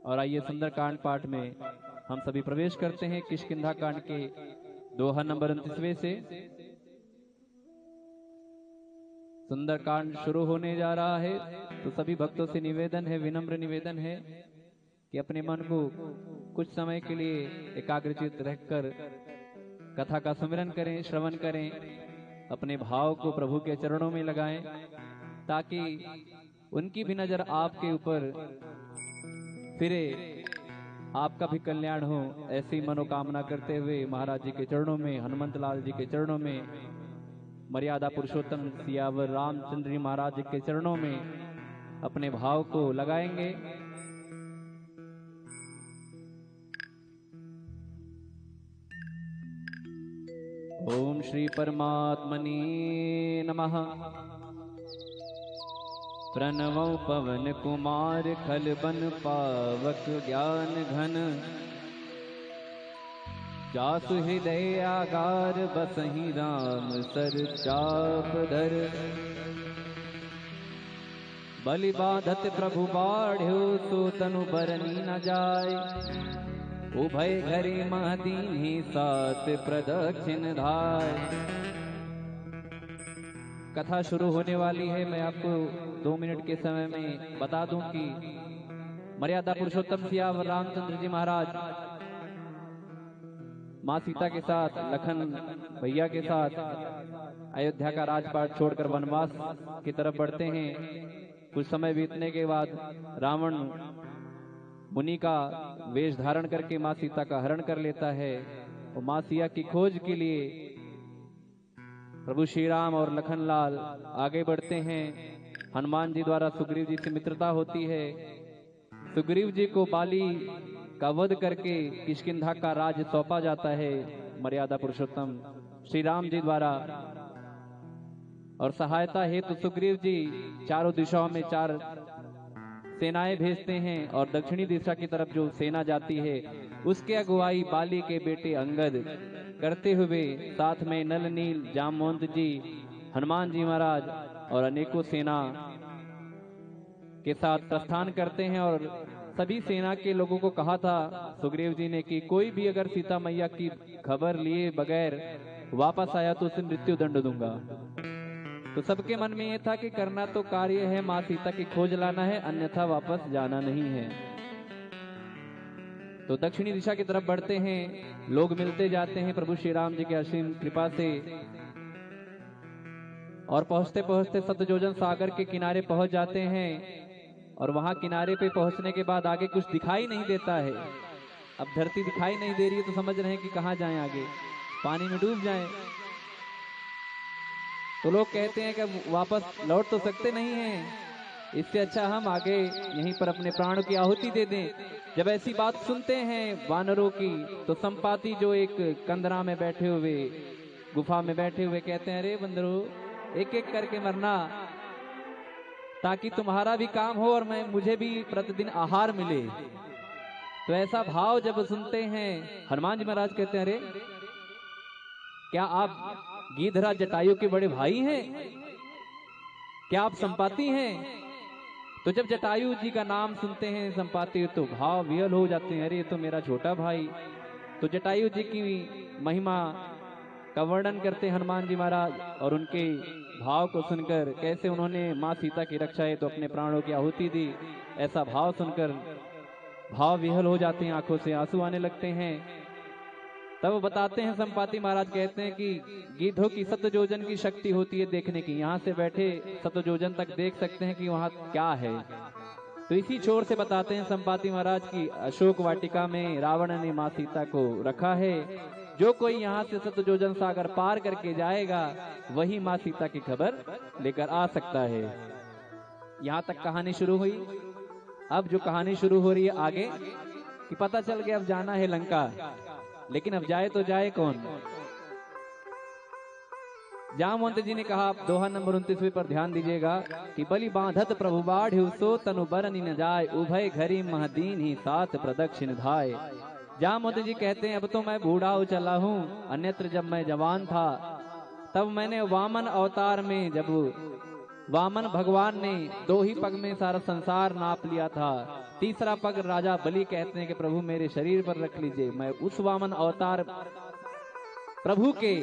और आइए सुंदरकांड पाठ में हम सभी प्रवेश करते हैं। किष्किंधा कांड के दोहा नंबर 29वें से सुंदरकांड शुरू होने जा रहा है। तो सभी भक्तों से निवेदन है, विनम्र निवेदन है कि अपने मन को कुछ समय के लिए एकाग्रचित रहकर कथा का सुमिरन करें, श्रवण करें, अपने भाव को प्रभु के चरणों में लगाएं ताकि उनकी भी नजर आपके ऊपर फिरे, आपका भी कल्याण हो। ऐसी मनोकामना करते हुए महाराज जी के चरणों में, हनुमंत लाल जी के चरणों में, मर्यादा पुरुषोत्तम सियावर रामचंद्र जी महाराज जी के चरणों में अपने भाव को लगाएंगे। ओम श्री परमात्मने नमः। प्रणवं पवन कुमार खल बन पावक ज्ञान घन, जासु हृदय आगार बसहि राम सर चाप धर। बलि बाधत प्रभु बाढ़्यो सो तनु बरनी न जाय, उभय घरे महदीन्हि सात प्रदक्षिण धाय। कथा शुरू होने वाली है। मैं आपको 2 मिनट के समय में बता दूं कि मर्यादा पुरुषोत्तम सियावर रामचंद्र जी महाराज माँ सीता के साथ, लखन भैया के साथ अयोध्या का राजपाट छोड़कर वनवास की तरफ बढ़ते हैं। कुछ समय बीतने के बाद रावण मुनि का वेश धारण करके माँ सीता का हरण कर लेता है और माँ सीता की खोज के लिए प्रभु श्री राम और लखनलाल आगे बढ़ते हैं। हनुमान जी द्वारा सुग्रीव जी से मित्रता होती है। सुग्रीव जी को बाली का वध करके किष्किंधा का राज सौंपा जाता है मर्यादा पुरुषोत्तम श्री राम जी द्वारा। और सहायता हेतु तो सुग्रीव जी चारों दिशाओं में 4 सेनाएं भेजते हैं और दक्षिणी दिशा की तरफ जो सेना जाती है उसके अगुवाई बाली के बेटे अंगद करते हुए साथ में नल नील जामवंत जी, हनुमान जी महाराज और अनेकों सेना के साथ प्रस्थान करते हैं। और सभी सेना के लोगों को कहा था सुग्रीव जी ने कि कोई भी अगर सीता मैया की खबर लिए बगैर वापस आया तो उसे मृत्यु दंड दूंगा। तो सबके मन में यह था कि करना तो कार्य है, माँ सीता की खोज लाना है, अन्यथा वापस जाना नहीं है। तो दक्षिणी दिशा की तरफ बढ़ते हैं। लोग मिलते जाते हैं प्रभु श्री राम जी के असीम कृपा से और पहुंचते पहुंचते सतजोजन सागर के किनारे पहुंच जाते हैं। और वहां किनारे पे पहुंचने के बाद आगे कुछ दिखाई नहीं देता है। अब धरती दिखाई नहीं दे रही है तो समझ रहे हैं कि कहां जाएं, आगे पानी में डूब जाएं। तो लोग कहते हैं कि वापस लौट तो सकते नहीं हैं, इससे अच्छा हम आगे यहीं पर अपने प्राणों की आहुति दे दें। जब ऐसी बात सुनते हैं वानरों की तो संपाति जो एक कंदरा में बैठे हुए, गुफा में बैठे हुए कहते हैं, अरे बंदरो एक एक करके मरना ताकि तुम्हारा भी काम हो और मुझे भी प्रतिदिन आहार मिले। तो ऐसा भाव जब सुनते हैं हनुमान जी महाराज कहते हैं, अरे क्या आप गिद्धराज जटायु के बड़े भाई हैं? क्या आप संपाति हैं? तो जब जटायु जी का नाम सुनते हैं संपाति तो भाव विहल हो जाते हैं, अरे ये तो मेरा छोटा भाई। तो जटायु जी की महिमा का वर्णन करते हनुमान जी महाराज और उनके भाव को सुनकर कैसे उन्होंने माँ सीता की रक्षा है तो अपने प्राणों की आहुति दी। ऐसा भाव सुनकर भाव विहल हो जाते हैं, आंखों से आंसू आने लगते हैं। तब बताते हैं संपाति महाराज कहते हैं कि गिद्धों की सतजोजन की शक्ति होती है देखने की, यहाँ से बैठे सतजोजन तक देख सकते हैं कि वहाँ क्या है। तो इसी छोर से बताते हैं संपाति महाराज की अशोक वाटिका में रावण ने माँ सीता को रखा है। जो कोई यहाँ से सतजोजन सागर पार करके जाएगा वही माँ सीता की खबर लेकर आ सकता है। यहाँ तक कहानी शुरू हुई। अब जो कहानी शुरू हो रही है आगे कि पता चल गया अब जाना है लंका, लेकिन अब जाए तो जाए कौन। जामवंत जी ने कहा, दोहा नंबर 29 पर ध्यान दीजिएगा कि बलि बांधत प्रभु बाढ़्यो सो तनु बरनि न जाय, उभय घरी महदीन्हि सात प्रदक्षिण धाय। जामवंत जी कहते हैं अब तो मैं बूढ़ा हो चला हूँ, अन्यत्र जब मैं जवान था तब मैंने वामन अवतार में, जब वामन भगवान ने 2 ही पग में सारा संसार नाप लिया था, तीसरा पग राजा बलि कहते हैं कि प्रभु मेरे शरीर पर रख लीजिए। मैं उस वामन अवतार प्रभु के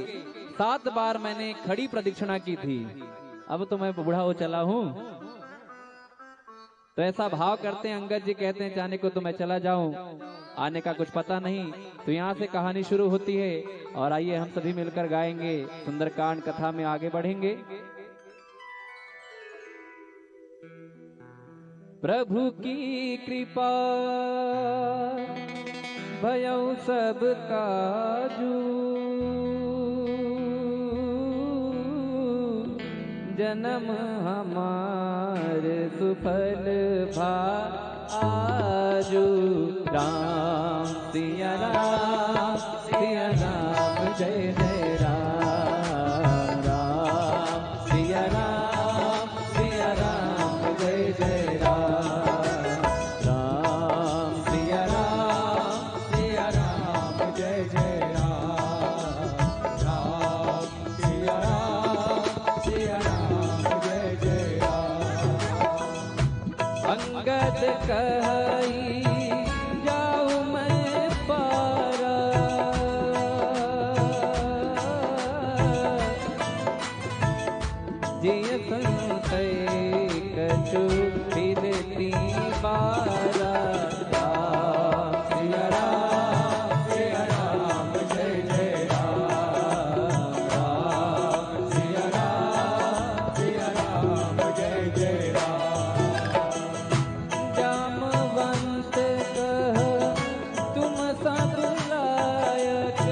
7 बार मैंने खड़ी प्रदक्षिणा की थी, अब तो मैं बूढ़ा हो चला हूं। तो ऐसा भाव करते हैं अंगद जी, कहते हैं जाने को तो मैं चला जाऊं, आने का कुछ पता नहीं। तो यहाँ से कहानी शुरू होती है और आइए हम सभी मिलकर गाएंगे, सुंदरकांड कथा में आगे बढ़ेंगे। प्रभु की कृपा भयउ सब काजू, जन्म हमार सुफल भा आजू। राम सिया राम सिया राम जय जय राम, राम सिया राम जय जय राम, राम सिया राम जय जय राम, राम सिया राम जय जय राम। अंगद कही जाऊं मैं पारा, जिय संशय कछु फिरती बारा। राम सिया राम जय जय राम, राम सिया राम जय जय राम। जामवंत कह तुम सब लायक,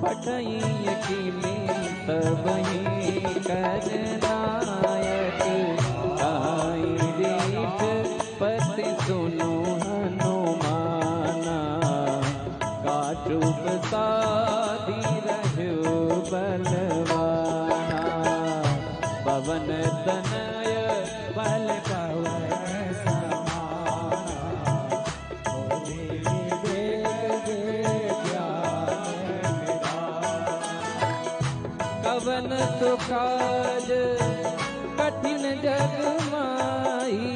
पठई की में सबही कर नायक। आई रीठ पति सुनो हनुमाना, काचुप साधी रहो बलवाना। पवन तनय बल पवन समाना, कवन सुखाज कठिन जग माही,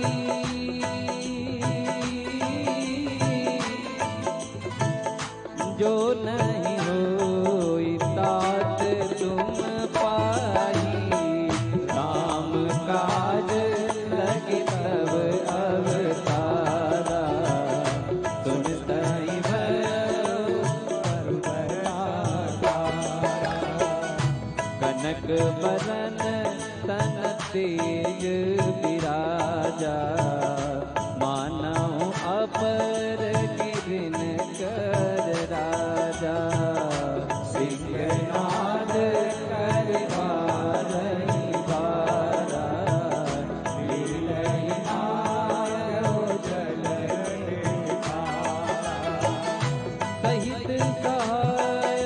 जो नहीं होई तात तुम पाई। काम काज लगे तब अवतारा, सुनतहि भयो कनक बरन तन तेज विराजा। मानव अपर गिरिन कर राजा, सिंहनाद कर बारही बारा। लीलहि नायो जल सहित सहाय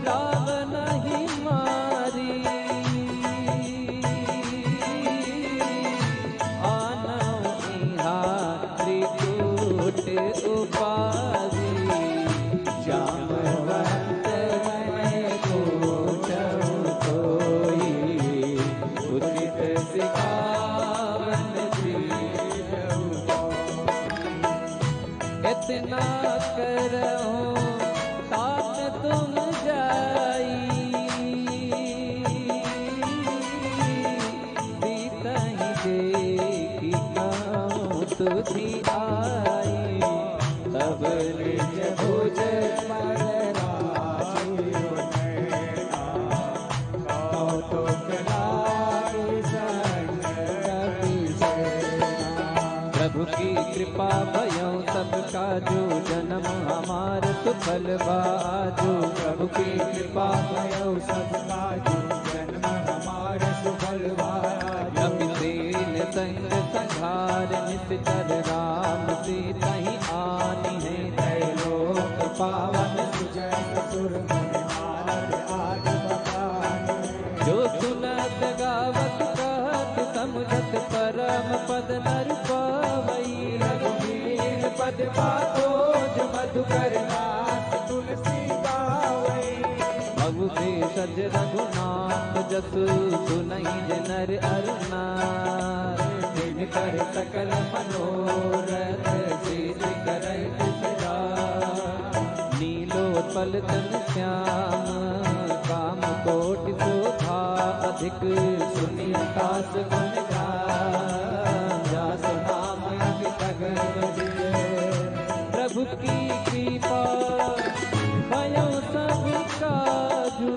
रावण ही मारी। आनौ इहा त्रिकूट उपाधि, जामवंत मैं पूछऊं कोई। उचित सिखावन दीजहु, इतना करहूं तात तुम जाई। सीतहि देखी कहूं तुझी आई, तब निज भुज पर राजी नैना। कौतुक लागी संग कपि सेना। प्रभु की कृपा भयउ सब काजू, जन्म हमार सुफल बाजू। प्रभु की कृपा भयउ सब काजू, जन्म हमार सुफल बाजू। कपिसेन संग संघार निश्चर, राम सीतहि आनी है त्रैलोक पावन। सुजय सुर नारद आदि बखानी, जो सुनत गावत कहत समझत परम पद नर पावई। रघुवीर पद पातोज मधुकर नाथ तुलसी गावई। भव देश भज रघुनाथ जसु सुनहि जे नर अर नार। कर सकल मनोरथ सिद्ध करई सदा। नीलोत्पल तन श्याम काम कोटि शोभा। अधिक सुनि आकाश गुण गान। जासु नाम अमित प्रभु की कृपा भयो सब काजू।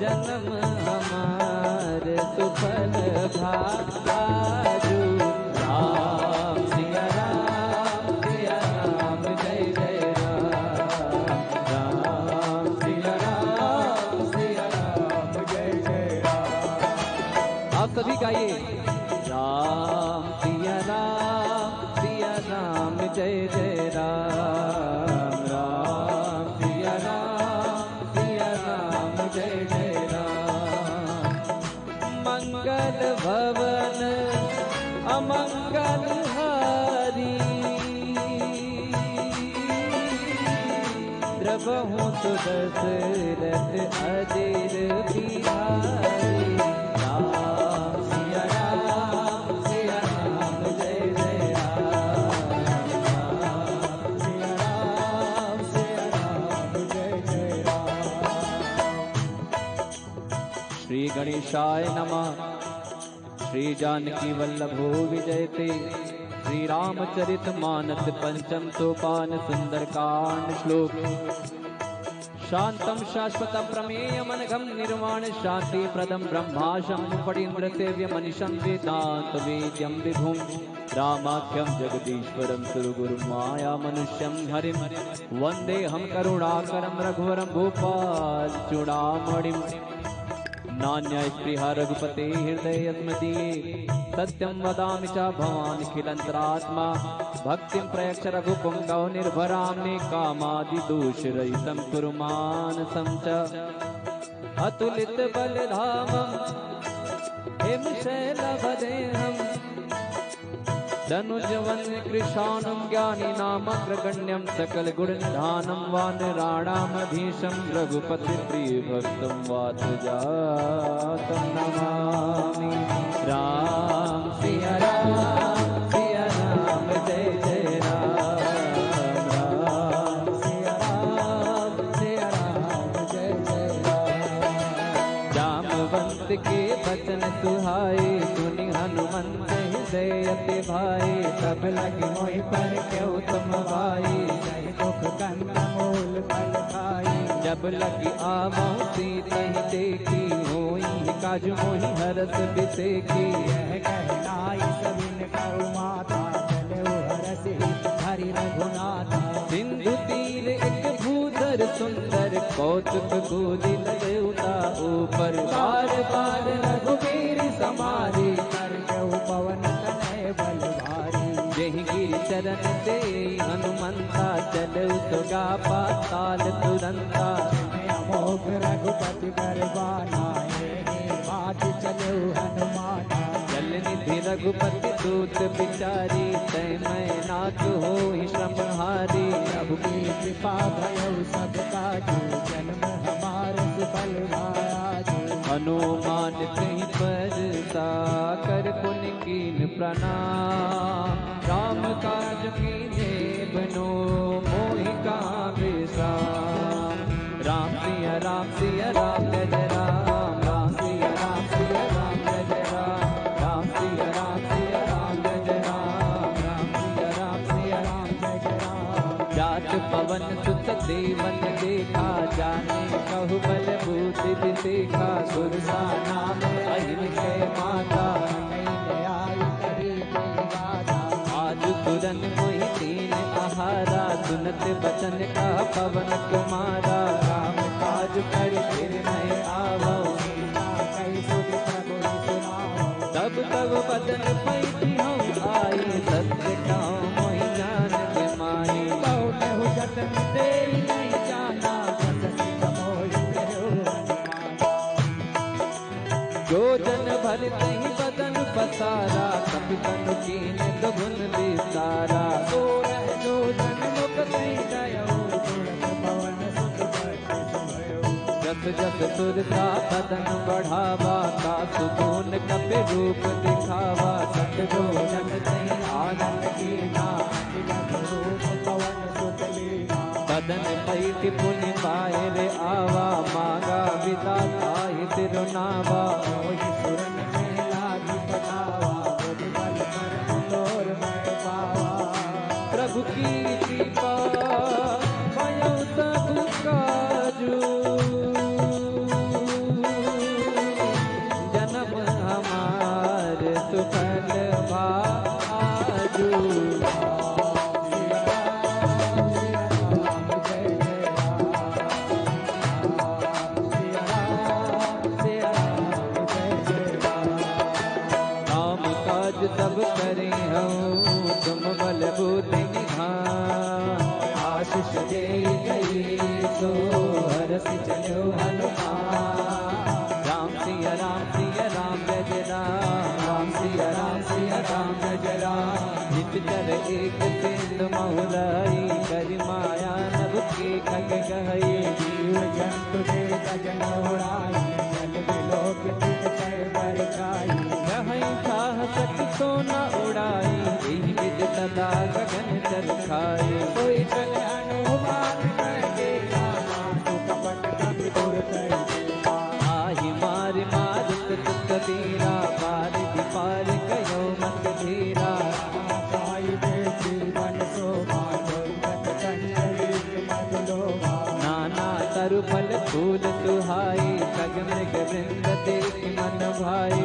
जन्म हमार सुफल भाजू। राम सिया राम जय जय राम। राम सिया राम जय जय राम। आप सभी गाइए राम सिया राम जय जय राम। राम सिया राम जय जय राम। मंगल भवन अमंगल हारी। द्रवहु सुदशरथ अधीर बिहारी। राम सिया राम जय जय राम। राम सिया राम जय जय राम। श्री गणेशाय नमः। श्री जानकी वल्लभो विजयते। श्री रामचरित मानस पंचम सोपान सुंदरकांड श्लोक। शांतम शाश्वतम प्रमेयमनघम निर्वाण शांति प्रदम ब्रह्माशं फणीन्द्र सेव्य मनीषं वेदांत वेद्यं विभुं। रामाख्यं जगदीश्वरं सुरगुरुं माया मनुष्यं हरिं। वंदेहं करुणाकरं रघुवरं भूपाल चूड़ामणिं। नान्यस्पृहा रघुपते हृदय स्मदीये। सत्यं वदामि च भवानिखिलन्तरात्मा। भक्तिं प्रयच्छ रघुपुङ्गौ निर्भरां मे कामादिदोषरहितं कुरु मानसं च। अतुलित बलधामं हिमशैलवदेहं। धनुजवन कृशानं ज्ञानिनामग्रगण्यं। सकल गुणनिधानं वानराणामधीशं। रघुपति प्रियभक्तं वातजातं नमामि। राम सिया राम जय जय राम। राम सिया राम जय जय राम। जामवंत के बचन सुहाए सुनि हनुमंत हृदय अति भाई। सब लगे मोहि पर क्यों तुम भाई। जय दुख कंद मूल फल खाई। जब लगी आवहु सीतहि देखी। होई काज मोहि हरस बिसेखी। यह कहनाई सबिन कौ माता। चलो हरसि हरि रघुनाथा। सिंधु तीर एक भूधर सुंदर। कौतुक गोदी लउता ऊपर। बार बार रघुवीर समारी। कर पवन तनय बल भारी। जहि गिरि चरण से हनुमंता। चलऊ सुगा पाताल तुरंता। अमोघ रघुपति बरबाना। बात चलऊ हनुमाना। जल निधि रघुपति दूत बिचारी। तय मैं नाथ होहि श्रमहारी। प्रभु की कृपा भयउ सब काजू। जन्म हमार सुफल भाजू। हनुमान कहीं पर साकर पुनि कीन प्रणाम। राम काज कीने बनो मोहि कहाँ विश्राम। राम सिया राम जय जय राम। राम सिया राम जय जय राम। राम सिया राम जय जय राम। राम सिया राम जय जय राम। जात पवन सुत देवन देखा। जाने कहु बल बूति विसेखा। सुरसा नाम अहिर माता। आज तुरन मोहि दीन आहारा। सुनत बचन का पवन कुमारा। राम काज कर फिर मैं आवो। तब तब बदन पैठी हूँ आई। सत्य कहूँ मोहि जान के माई। बहु जतन दे नहीं जाना। जो जन भर नहीं बदन पसारा। कपितन कीन दुगुन विसारा। जो जन मुख नहीं गयो। पवन जस जस सुरता बदन बढ़ावा, का सुकून कपि रूप दिखावा। सतगुरु जन सही आनंद कीना, रूप पवन सुत लीना। बदन पैठ पुनि पाए रे आवा, मांगा विदा ताहि तिरुनावा। मोहि सुरन में लागी बनावा, बुद्धि बल कर्म तोर मैं पावा। प्रभु की कृपा भयो सब काजू, जन्म हमार सुफल भाजू। सब करे हूँ तुम बल बुद्धि निधान, आशीष दे गई सो हरस चलो हनुमान। राम सिया राम जय जय राम, राम सिया राम जय जय राम। नित चर एक सिंधु महुलाई, करि माया नभ के खग गहई। जीव जंतु दे गजन उड़ाई, जल बिलोक तित कर बरकाई। सच तो न उड़ाई, यही विद सदा गगन चरखाई। कोई चले हनुमान करके तू कपट कपि दूर कर। आहि मारि मारुत तुक बीरा, पार दी पार गयो मत धीरा। साई दे जीवन शोभा, दुर्गत कंचन मद लोभा। नाना तरु फल फूल सुहाई, खग मृग वृंद देख मन भाई।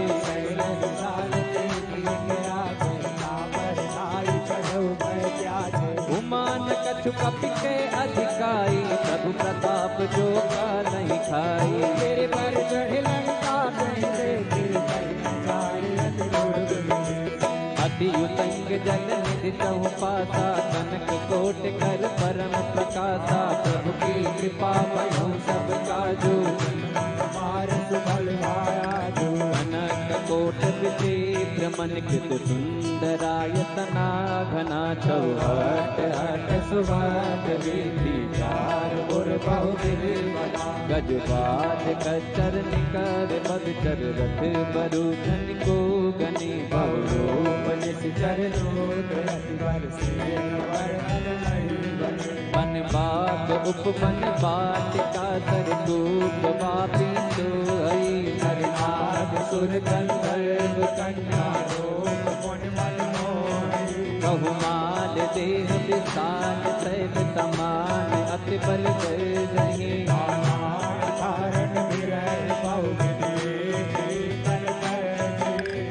उमान कछु कपि के अधिकाई, प्रभु प्रताप जो का नहीं खाई। तेरे पर चढ़े लंका नहीं देखी, अति उतंग जल निधि तहु पासा। कनक कोट कर परम प्रकाशा, प्रभु की कृपा भयो सब काजू। कनक कोट विचित्र मन कृत सुंदरायतना। घना चौहट हट सुभाग वीथि, चार पुर बहु विधि बना। गजबाज कचर निकर बदचर, रथ बरु धन को गनी। बहुरूप निश्चर लोक, अति बर से बन बाग उपवन बाटिका। सरकूप वापी सोई, नरनाग सुर गंधर्व कन्या। रूप मुनि मन मोहि, बहुमाल देह विशाल। शैल समान अति बल कर रही,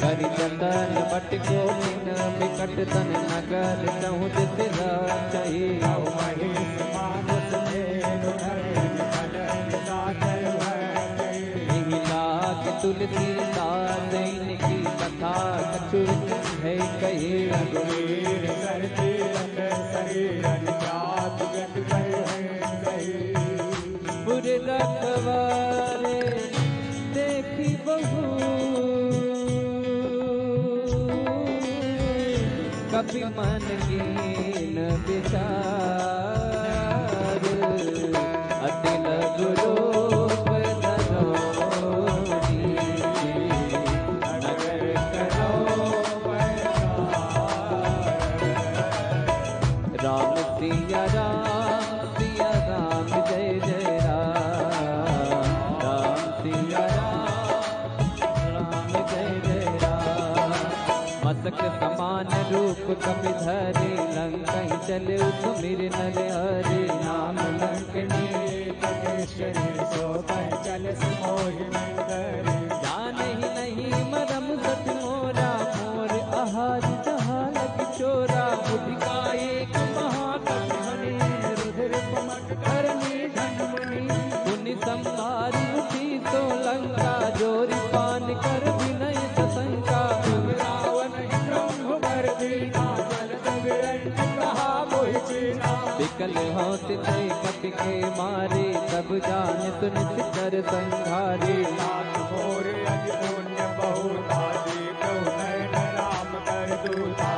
करि जतन बट कोटिन बिकट तन। नगर चहु दिस रचहि, तुलसी दास की कथा कछु है कहे। रघुवीर सरती शरीर जात गत पुर रखवारे देखी बहु। कभी मन कीन विचार, अति लघु रूप सिया राम जय जय राम, राम सिया राम जय जय राम। मस्तक समान रूप कपि धरे, लंकहि चले सुमिर नर हरे। नाम लंकनी कटेश्वरी, सो कह चल मोहि मन धरे। जानहि नहीं मरम सत मोरा, मोर आहार जहाँ लग चोरा। बुद्धि का एक संभारी उठी तो लंका, जोरी पान कर विनय सशंका। रावण ब्रह्म वर दीना, जलत विरंच कहा मोहि चीना। विकल होत थे कपि के मारे, तब जान सुनित कर संघारे। नाथ मोर अति पुण्य बहुता, देखो नयन राम कर दूता।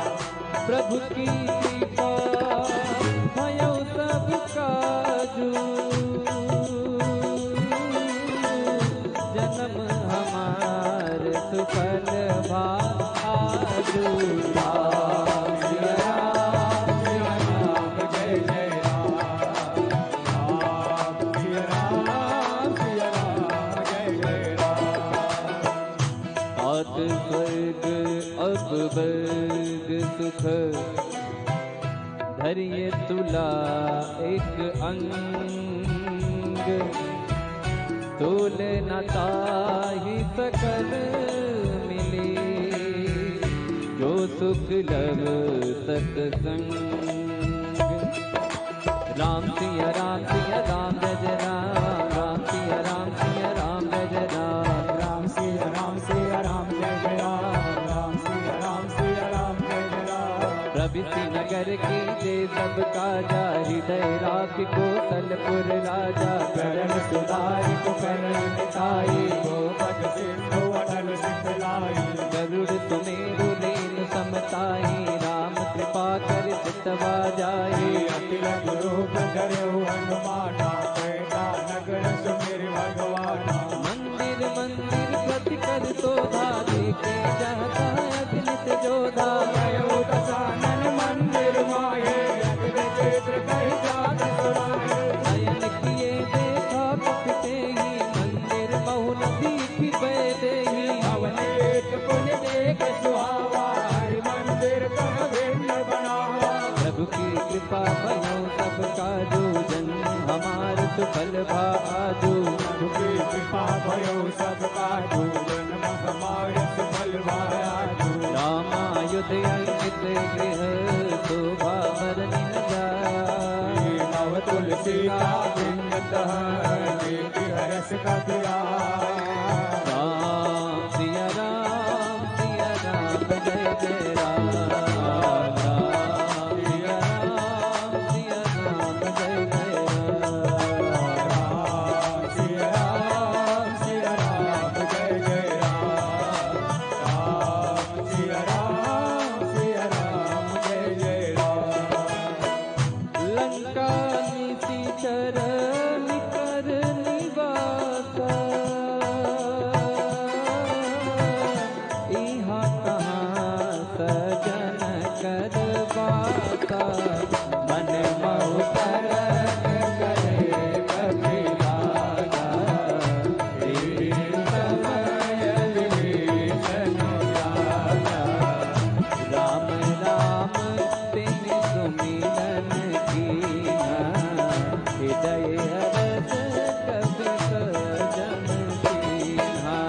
प्रभु की कृपा भयो सब काजू, जन्म हमार सुफल भा आजू। राम सिया राम जय जय राम, राम सिया राम जय जय राम। सात स्वर्ग अब वर्ग सुख धरिए तुला एक अंग, तोल न ताहि सकल मिले, जो सुख लव सत्संग। राम सिया राम जय जय राम, राम सिया राम जय जय राम, राम सिया राम जय जय राम, राम सिया राम जय जय राम। प्रभृति नगर की जय सब काजा, हृदय राख को तलपुर राजा। करण सुधारि को करण मिटाई, गोपद सिंधु अटल सिंधलाई। गरुड़ सुमेरु लेन समताई, राम कृपा कर चितवा जाए। अतिलक रूप धरऊ हनुमाना, कैला नगर सुमिर भगवाना। मंदिर मंदिर प्रति कर शोभा, देखे जाता अग्नित जोधा। गयो दशानन मंदिर माये, अग्नि चित्र कहि जात सुनाए। शयन किए देखा कपते ही, मंदिर बहुल दीखि बैदे ही। अवनीत पुन देख सुहावा, हरि मंदिर कह भिन्न बनावा। प्रभु की कृपा भयो सब काजू, जन्म हमार सुफल भा आजू। प्रभु की कृपा भयो सब काजू, जन्म हमारे सुफल भायाजू। रामायुध अंकित गृह, शोभा बरनि न जाय। नव तुलसी का बिंदतः, देति हरस कपिया। राम सिया राम जय जय राम, राम सिया राम जय जय राम। राम सिया राम जय जय राम, राम सिया राम जय जय राम। लंका निशिचर निकर निवासा, इहाँ कहाँ सजन कर बासा। मन महु तरन करे कपि लागा, तेरी समय विभीषण राजा। राम राम तिन सुमिरन कीना, हृदय हरस कपि सजन कीन्हा।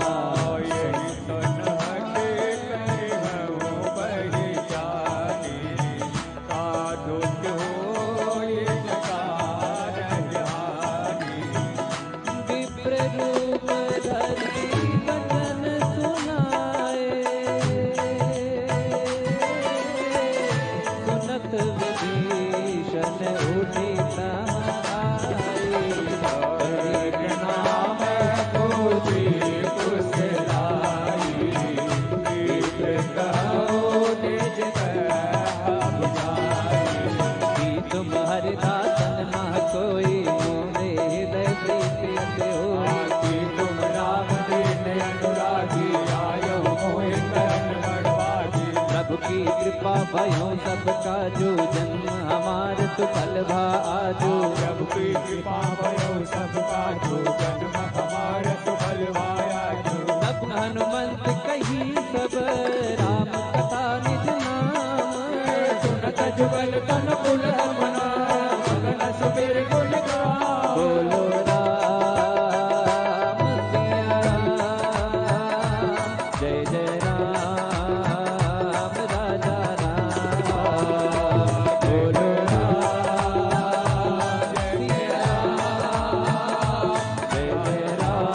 यही सुन हटे करिहु पहिचानी, साधु होय जकार ज्ञानी। विप्र रूप धरि वचन सुनाए, सुनत विभीषण उठि समाए। एक नाम पूजी कुशलाई, एक कहो निज कह बुझाई। कि तुम हरिदासन ना कोई, मोरे हृदय प्रीति अति होई। कि तुम राम दीन अनुरागी, आयो मोहि करन बड़भागी। प्रभु की कृपा भयो सब काजू, जन्म हमार सुफल भा आजू। प्रभु की कृपा भयो सब काजू, जन्म हमारे सुफल भायाजू। तब हनुमंत कही सब, राम कथा निज नाम। सुनत जुगल तन कुल मना, मगन सुमिर गुण गान। बोलो राम सिया राम जय जय राम, राजा राम। बोलो राम सिया राम जय जय राम।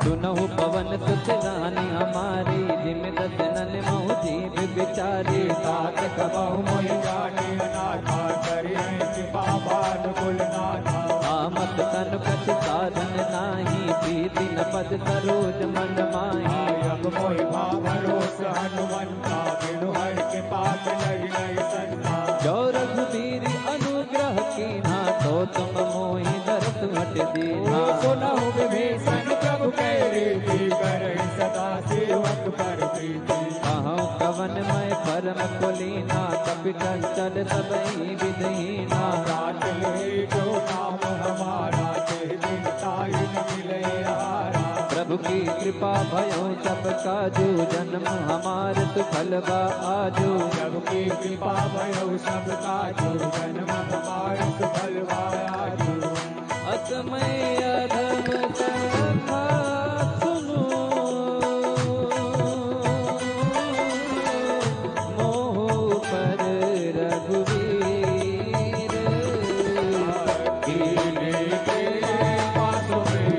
सुनहु पवन सुत रानी हमारी, जिम दसनन महु जीव बिचारी। तात कबहु मोहि जाने अनाथा, करिहे कृपा बानुकुल नाथा। आमत तन कछ साधन नाही, प्रीति न पद सरोज मन माही। अब मोहि भाव भरोस हनुमंता, बिनु हरि के पास लहि नहीं संता। जो रघुबीर अनुग्रह कीन्हा, तो तुम मोहि हट दीना। सुनहु विभीषण प्रभु कह रीति, करे सदा सेवक पर प्रीति। कहूँ कवन मैं परम कुलीना, कपि चंचल सबई विधहीना। रात ले जो नाम हमारा, ते दिन ताई मिले हारा। प्रभु की कृपा भयो सब काजू, जन्म हमार सुफल बा आजू। प्रभु की कृपा भयो सब काजू, जन्म हमार सुफल बा आजू। असमय अधम कथा सुनो, मोह पर रघुवीर। कीने के पासों में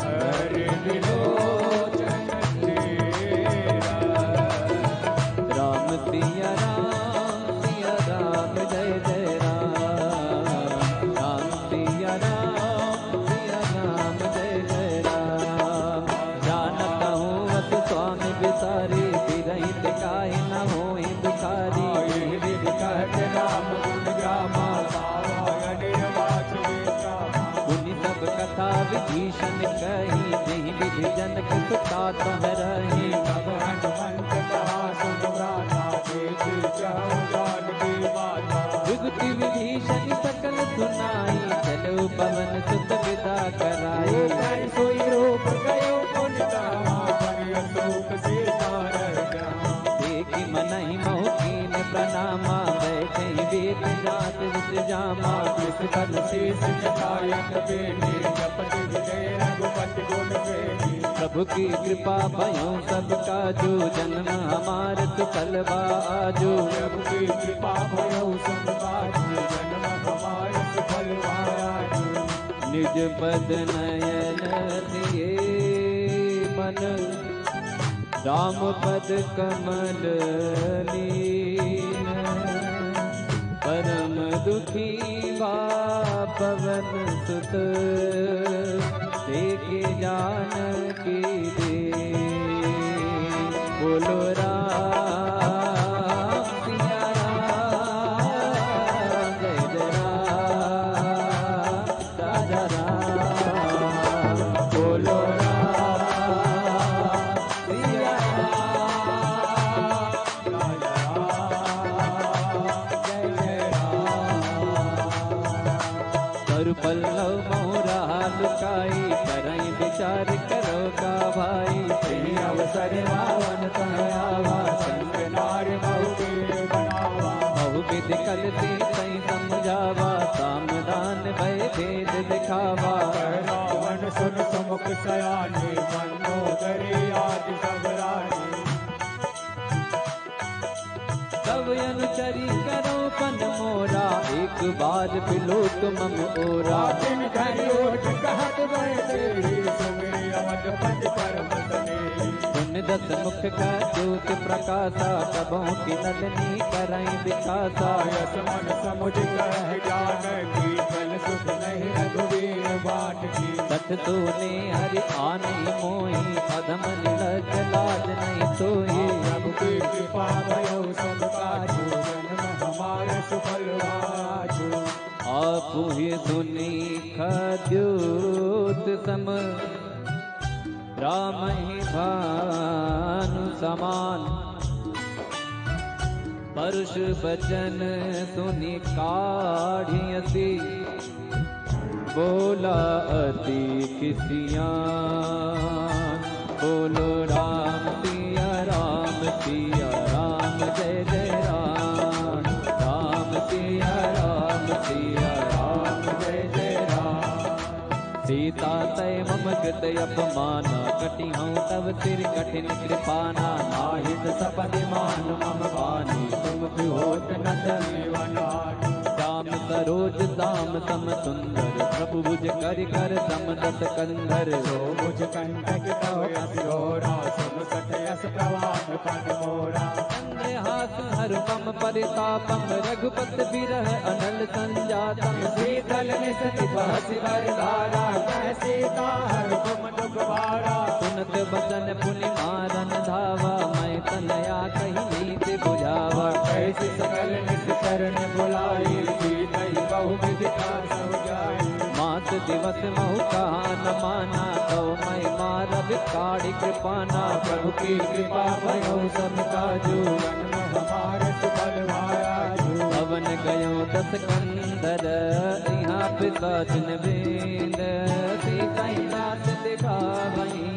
हरि विलोचन तेरा। राम सिया राम जय जय राम। राम सिया राम जय जय राम। जानता हूँ अस स्वामी बिसारी, बिरही दिखाई न होई दुखारी। राम गुण ग्रामा, सावा निर्वाच वेत्रा। उन्हीं सब कथा विभीषण कही, नहीं विधि जनक सुता तोहरही। तब हनुमंत कहा सुन भ्राता, देति जाऊ जानकी माता। जुगति विभीषण सकल सुनाई, चलो पवन सुत विदा कराई। कर सोई रूप गयो पुन गावा, पर अशोक सीता रह जावा। देखी मनहि मोहकीन प्रणामा, बैठे वेद जात विष जामा। इस तन शीस झुकायत बेटी, जपति विजय रघुपति गुण बेटी। प्रभु की कृपा भयो सब काजू, जन्म हमार सुफल बा आजू। प्रभु की कृपा भयो सब काजू, जन्म हमार सुफल बा आजू। निज पद नयन दिए मन, राम पद कमल लीन। परम दुखी बा पवन सुत, देखे जानकी दे। बोलो राम सिया राम जय जय राम राजा राम। बोलो राम सिया कर पल्लव मोरा लुकाई, करई विचार करो का भाई। तेरी अवसर रावण तह आवा, संग नार बहुवीर बनावा। बहु विधि कल से कई समझावा, सामदान भय भेद दिखावा। रावण सुन सुमुख सयाने, मनोदरी आदि सब रानी। तब अनुचरी करो पन मोरा, एक बार पिलोक मम ओरा। दिन घरी ओठ कहत बैठे, सुमिरि अवधपति परम सनेही। सुन दस मुख का ज्योत प्रकाशा, कबों की नलनी करई विकासा। यस मन समुझ कह जानकी, फल सुख नहीं रघुवीर बाट की। सठ सोने हरि आने मोही, अधम निलज लाज नहीं सोही। प्रभु की कृपा भयो सब काजू, जन्म हमारे सुफल आजू। आपु ही सुनी खद्योत सम, राम ही भानु समान। परुष बचन सुनि काढ़ियसी, बोला अति खिसियान। बोलो राम सिया राम जय जय राम। राम सिया राम जय जय राम। सीता तय मम कृत अपमाना, कटि हूँ तब सिर कठिन कृपाना। नाहित सपदि मान मम बानी, तुम होत न धन्यवान। श्याम सरोज दाम सम सुंदर, प्रभु भुज कर कर सम दस कंधर। सो मुझ कंटक तव असिरोरा, सुन सठ यस प्रवाह पन मोरा। चंद्रहास हर पम परितापम, रघुपत बिरह अनल संजातम। शीतल निसति बहसि बरधारा, कह सीता हर तुम दुख भारा। सुनत बचन पुनि मारन धावा, मैं तनया कही नीति बुझावा। कैसे सकल निस चरण बुलाई, सीतई बहु विदिता सब जाई। मास दिवस महु कहा न माना, तो मैं मार बिकाड़ी कृपाना। प्रभु की कृपा भयो सब काजू, जन्म हमारे सुफल भाया जो। पवन गयो 10 कंदर, यहाँ पिशाचन बेंद। सीता नाथ दिखा वही,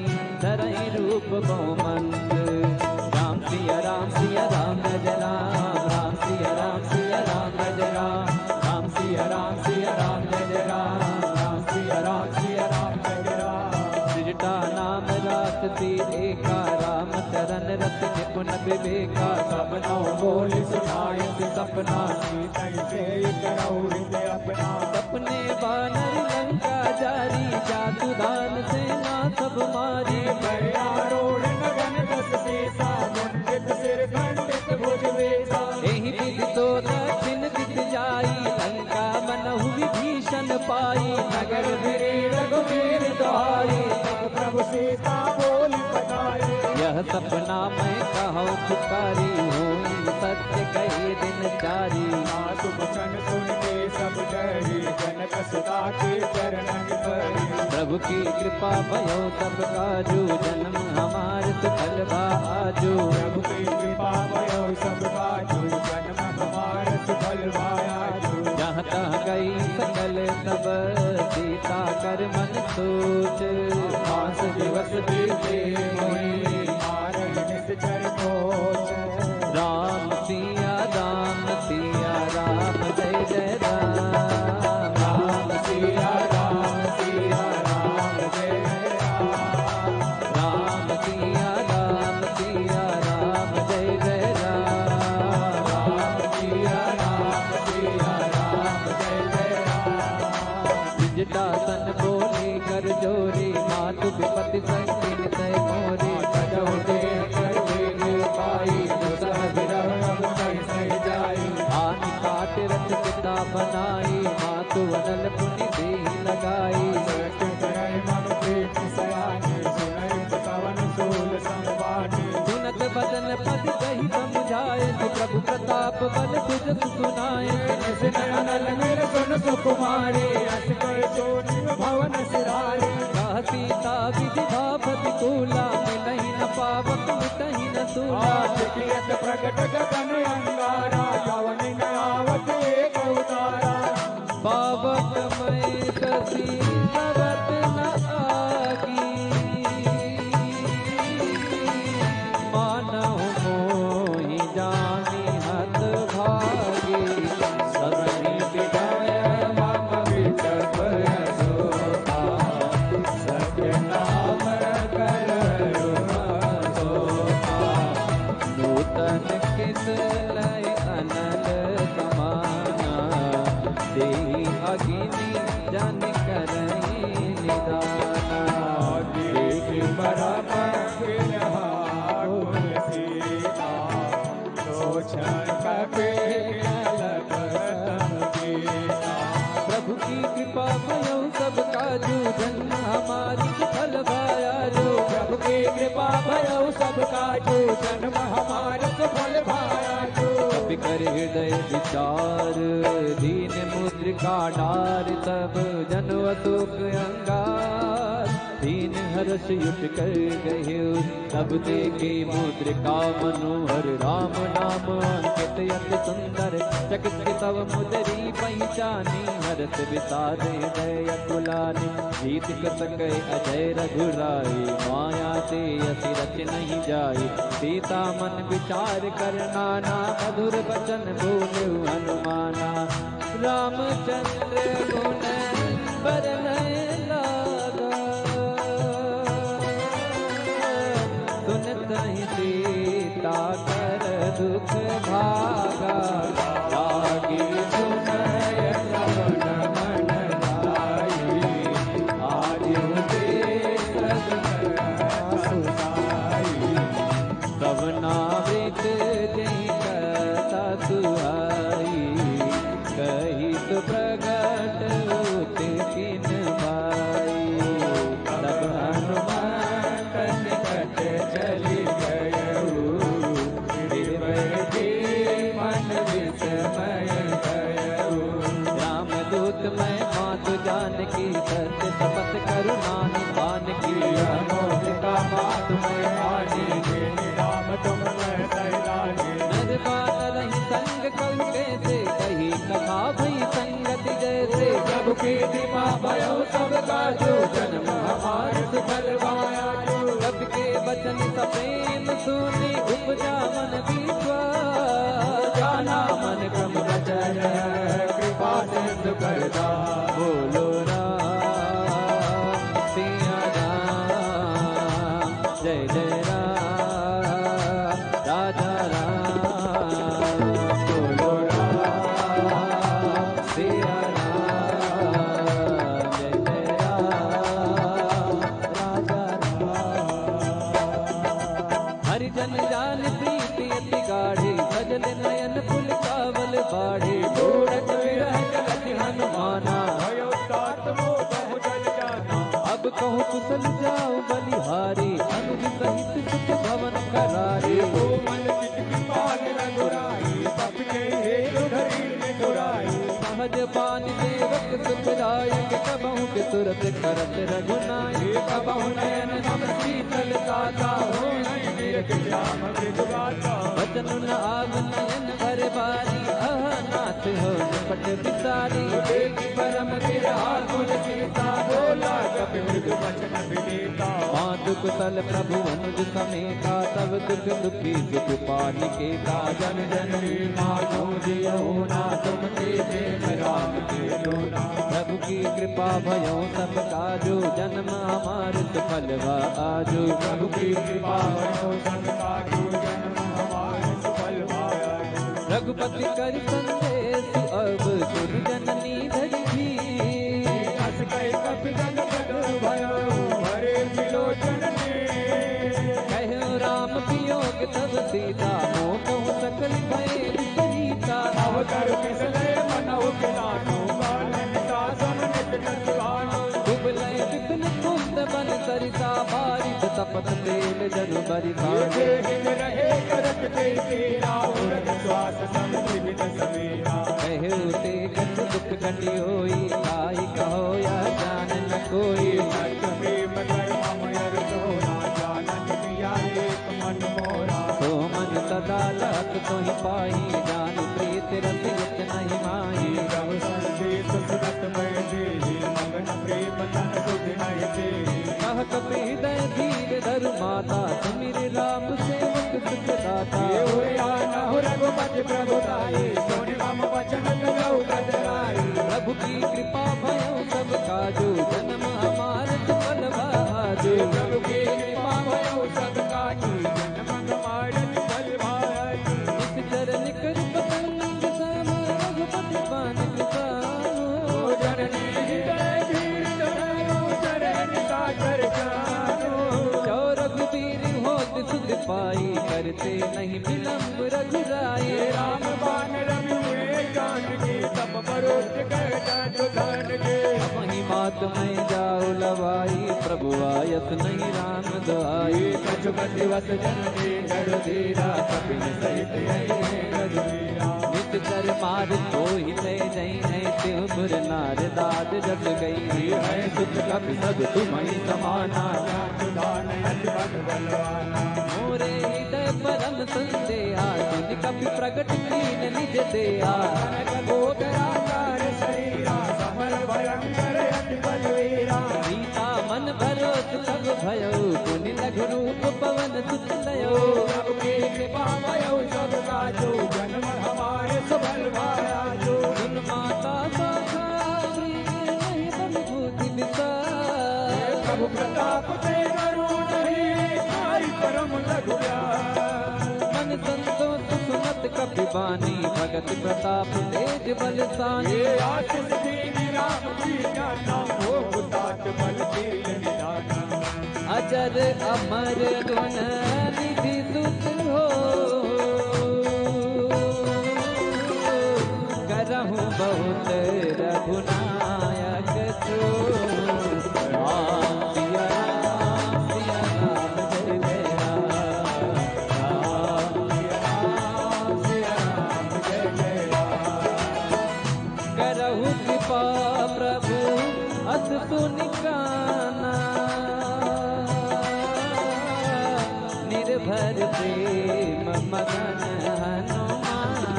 धरई रूप बहुमंत। राम सिया राम सिया राम जय राम, राम सिया राम सिया राम जय राम, राम सिया राम सिया राम जय राम, राम सिया राम सिया राम जय राम। सृजटा नाम रासती एका, राम चरण रस निपुण विवेका। सपनों बोल सुनाए सपना, सीतई से करौ हृदय अपना। सपने वानर लंका जारी, जातु दान सेना सब मारी। आरोढ़ गगन दस सीसा, मुंडित सिर खंडित भुज वेसा। एहि विधि तो दक्षिण दिख जाई, लंका मनहु विभीषण पाई। नगर गिरी रघुवीर दुहाई, तब प्रभु सीता बोल बताई। यह सपना मैं कहूँ पुकारी, होई सत्य कहे दिन चारी। सासु वचन सुन के सब डरी, जनक सुता के चरणन परी। प्रभु की कृपा भयो सब काजू, जन्म हमार सुफल आजू। प्रभु की कृपा भयो सब काजू, जन्म हमार सुफल भाया जो। जहाँ तहाँ गई सकल तब, सीता कर मन सोच। 5 दिवस बीते मोहि, मारहि निश्चर कोच। राम सिया राम जय जय राम। राम सिया राम जय राम। राम सिया राम जय जय राम। राम सिया राम जय जय राम। विजटा सन बोली कर जोरी, मातु विपति संकीन तय मोरी। सजो दे कर देव पाई, दुसह विरह अब सही जाई। आनि काट रच पिता बनाई, मातु वनल पुनि देहि लगाई। सत्य करय मन प्रीत सयानी, सुनय पवन सूल संवानी। सुनत बदन पद कही समझाए, प्रभु प्रताप बल तुझ सुनाए। अनल मिल सुन सुकुमारी, अस कर चोरी भवन सिरारी। कह सीता विधिधा प्रतिकूला, मिलहि न पावक मिटहि न सूला। कियत प्रगट गगन अंगारा, यवन न आवत एक उतारा। पावक मैं कसी सबत न आगी, मानहु मोहि जानि हत भागी। सदहि विनय मम विटप सोता, सत्य नाम करो सोता। नूतन किस लय अनल समाना, देहि अगिनि जन करहि निदाना। देख परम विरहाकुल सीता, लोचन कपे कलपतम गीता। प्रभु की कृपा भयो सब काजू, जन्म हमारी सुफल भाया जो। प्रभु की कृपा भयो सब काजू, जन्म हमार सुफल भाया जो। कपि कर हृदय विचार, दीन मुद्रिका डार। सब जन अशोक अंगार, दीन हर्ष युट कर गए। तब देखे मुद्रिका मनोहर, राम नाम अंकित अति सुंदर। चकित तव मुदरी पहचानी, हर्ष विषाद हृदय अकुलानी। जीत सके अजय रघुराई, माया ते असी रच नहीं जाई। सीता मन विचार कर नाना, मधुर वचन बोले हनुमाना। रामचंद्र गुण बरनय लागा, सुनतहि सीता कर दुख भागा। लागी सुनय लवन मन लाई, आयु दे सुनाई। तब नावृत जय कथा सुहाई, कही तो प्रगट होते किन भाई। तब हनुमान निकट चली गयऊ, गिरवै जी मन विष मैं मात जान की, सत्य शपथ करुणा निधान की। अनोखिता बात मैं आनी, तेरे राम तुम मैं सैलानी। नरबान रही संग कहु कैसे, कही कथा भई संगति जैसे। प्रभु की कृपा भयो सब काजू, जन्म हमारे सुफल पाया जो। सबके वचन सप्रेम सुनी, उपजा मन विश्वास। जाना मन क्रम रचन, कृपा सिंधु करदा। बोलो राम सिया राम, जय जय राम राजा राम। बोलो राम सिया राम, जय जय राम राजा राम। हरिजन जान प्रीति अति गाढ़ी, सजल नयन पुल कावल बाढ़ी। ढूढ़त विरह जलति हनुमाना, भयो तात मोह बहु जल जाना। अब कहूँ कुशल जाओ बलिहारी, अनुज सहित सुख भवन करारी। ओ मन चित कृपाल रघुराई, तप के हेतु धरी निठुराई। सहज बान सेवक सुखदायक, कबहु के तुरत करत रघुनाय। कबहु नयन तम शीतल दाता, हो नहीं निरख श्याम मृदु गाता। वचन न आग नयन भर बारी, अह नाथ हो निपट बिसारी। देखि परम विरहा कुल सीता, बोला कपि मृदु वचन विनीता। मातु कुशल प्रभु अनुज समेता, तब दुख दुखी सुख पालिकेता। जन जननी मानो जियो ना, तुम तेजे राम के लोना। प्रभु की कृपा भयो सब काजो, जन्म हमार सफल वा आजो। प्रभु की कृपा भयो सब काजू, जन्म हमारे सफल पाया। रघुपति कर संदेश, अब सुर जननी धरि। अस कहि कपि जन जग भयो, हरे विलोचन ने। कहु राम वियोग तब सीता, मोह कहु सकल भय विपरीता। नव कर फिसले मनहु किलानो, कालनिता सम नित नचवानो। कुबलय विपिन कुंद बन सरिता, बारिश तपत तेल जनु बरिता। ये हिन रहे करत ते तेरा, उरग श्वास समझि बिन सवेरा। कहु ते कछ दुख घटी होई, आई कहो या जान न कोई। सत्य प्रेम कर अमर तोरा, जानन किया एक मन मोरा। तो मन सदा लख तोहि पाई, जान प्रीत रसियत नहीं माही। प्रभु संदेश सुनत मैं देहि, मगन प्रेम तन सुध नहीं देहि। कह कपि हृदय धीर धरु माता, सुमिर राम सेवक सुख दाता। ये हुआ न हो रघुपति प्रभु ताई, सोनि मम वचन गौ गदराई। प्रभु की कृपा भयो सब काजो, जन्म हमार सफल भाजो। प्रभु की कृपा भयो सब काजू, जन्म हमारे फल भाजू। इस चरण कर पतंग सम, रघुपति पान किसानो। जननी हृदय धीर धरो, चरण का चरचानो। जो रघुवीर होत सुख पाई, करते नहीं विलंब रघुराई। राम बान रवि हुए जानकी, तब बरोज कर जाजो धन के। वही मात में जाओ लवाई, प्रभु आयत नहीं राम दुआई। कछुपति वस जननी जड़ धीरा, कपिन सहित यही रघुवीरा। नित कर मार तो ही ले जई है, त्यों पुर नार दाद जग गई है। सुख कपि सब तुम्हारी समाना, सुधान अति बल बलवाना। मोरे हृदय परम संदेहा, सुन कपि प्रगट कीन निज देहा। कनक गोचराकार शरीरा, समर भयंकर अति बलवीरा। सीता मन भरोस सब भयो, पुनि लघु रूप पवन सुत लयो। प्रभु की कृपा भयो सब काजो, जन्म हमारे सफल भायाजो। सुन माता शाखा, नहीं बन भूति विसार। प्रभु प्रताप से करो नहीं, आई परम लघु मन संतोष सुनत कपि बानी, भगत प्रताप तेज बलसानी। ये आशीष दीनी राम की ज्ञाना, हो तात बल शील निदाना। अजर अमर गुण निधि सुत हो, करहु बहुत रघुनायक सो। राम सिया राम, सिया राम, जय जय राम। राम सिया राम, जय जय राम। करहु कृपा प्रभु अस सुनिकाना, निर्भर प्रेम मगन हनुमाना।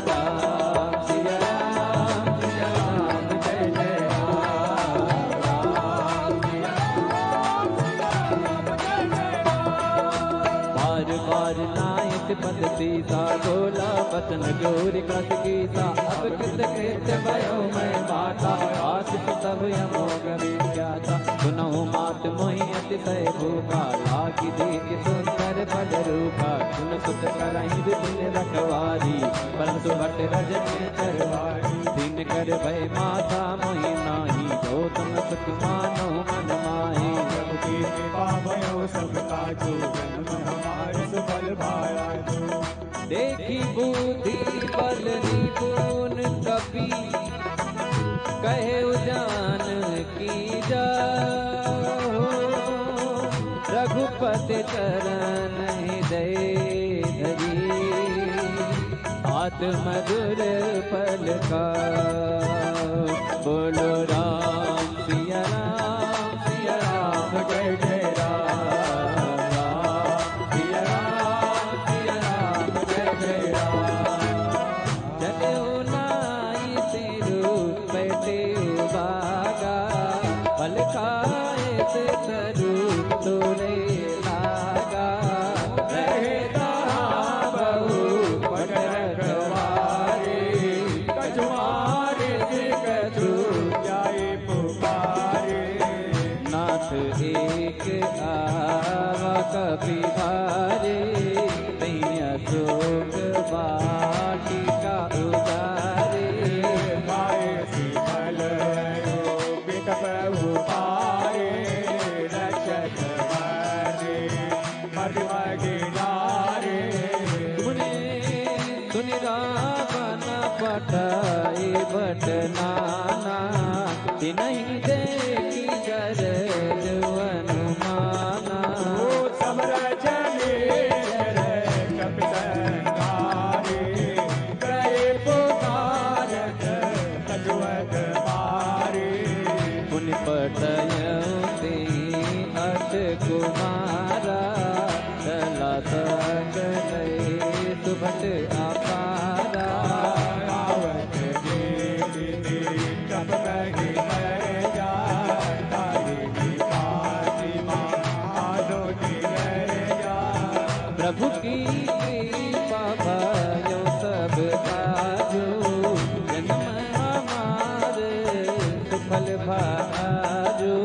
राम सिया राम जय जय राम, राम सिया राम जय जय राम। बार बार नायक पद सीता, बोला वचन जोर कस कीसा। अब कृत कृत्य भयो मैं माता, आशिष तब यमोग विख्याता। सुनहु मात मोहि अतिशय भूखा, लागी देख सुंदर पद रूपा। सुन सुत करहि विपिन रखवारी, परंतु भट रजनी चरवारी। दिन कर भय माता मोहि नाही, जो तुम सुख मानो मन माही। प्रभु की कृपा भयो सब काजू, जन्म हमारे सुफल भाया जो। देखी बुद्धि बल निपुण कपि, कहे उजान की जाओ। रघुपति चरण हृदय धरी, आत्मधुर पल का। बोलो राम सिया राम जय जय राम, राम सिया राम जय जय राम। जनेऊ नाई तेरू बैठे बागा, पल खाए से तरू तोरे लागा। रहता बहु पट रखवारे, कछुआरे से कछु जाए पुकारे। नाथ एक आवा कभी भारे, तैया शोक वाटिका उजारे। गाए शीतल बिट प्रभु पारे, रक्षक बने मध्यम गिनारे। सुने सुन रावण पटाए बट नाना, नहीं देखी गरज अनुमाना। सब रचने कप संगारे, गए पुकारत कछुअत मारे। पुन पटयते अट कुमारा, चला सकले सुभट अपारा। आवत देवी कप कही कर जा, तारी की फातिमा आदो की कर जा। प्रभु की कृपा भयो सब काजो, जन्म हमारे सुफल भाजो।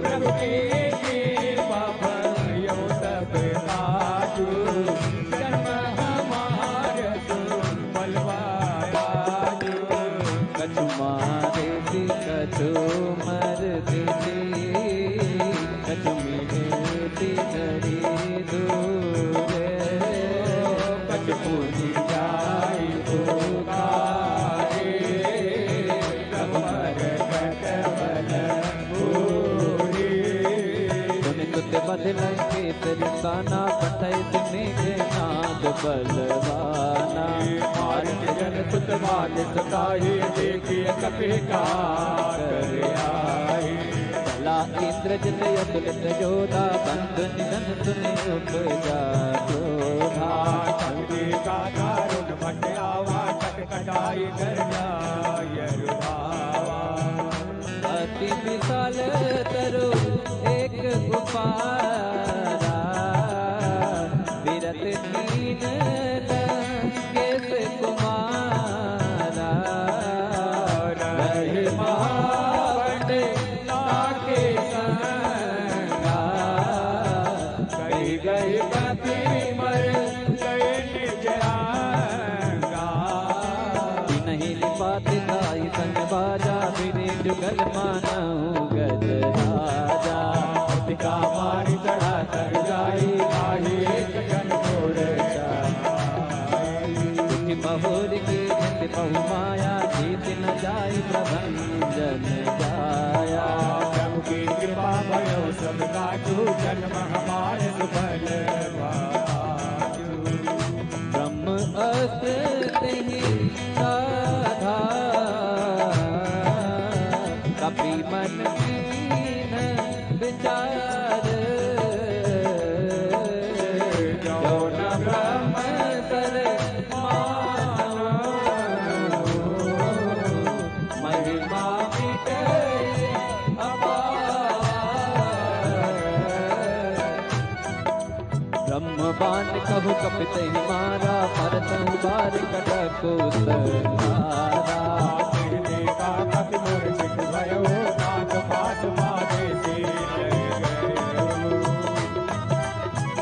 प्रभु की कृपा भयो सब काजू, जन्म हमारे सुफल भाजू। कछु मारे दी कछु मरती थी, कछु मिलती धरी दूरे। कछ पूजी जाई पुकारे, प्रभु मर कटबल पूरी। सुन तुत बदल के तिरसाना, पठय मेघ नाद बलवाना। मार्ग जन सुत बाल सताई, देखिए कपि का कर आई। चला इंद्रजित अतुलित जोधा, बंधु निधन सुने उपजा क्रोधा। शक्ति का दारुण भट आवा, कटकटाई कर जाय रुआवा। अति विशाल तरु एक उपारा, विरत कीन केस कुमारा। रहे महावट लाके संगा, गई गई कपि मर गए निज आंगा। नहीं लिपाते ताई संग बाजा, फिरे जुगल मानऊ गज राजा। का मारी चढ़ा कर जाई, आई एक जन मोर जाई। दुख महोर के जित बहु माया, जीत न जाई प्रभंजन जाया। प्रभु की कृपा भयो सब काजू, जन्म हमारे सुफल भाजू। ब्रह्म अस्त्र तेहि साधा, कहु कपित ही मारा भरत बार कटको सहारा देखा कपि मूर्छित भयो नाथ पास मारे से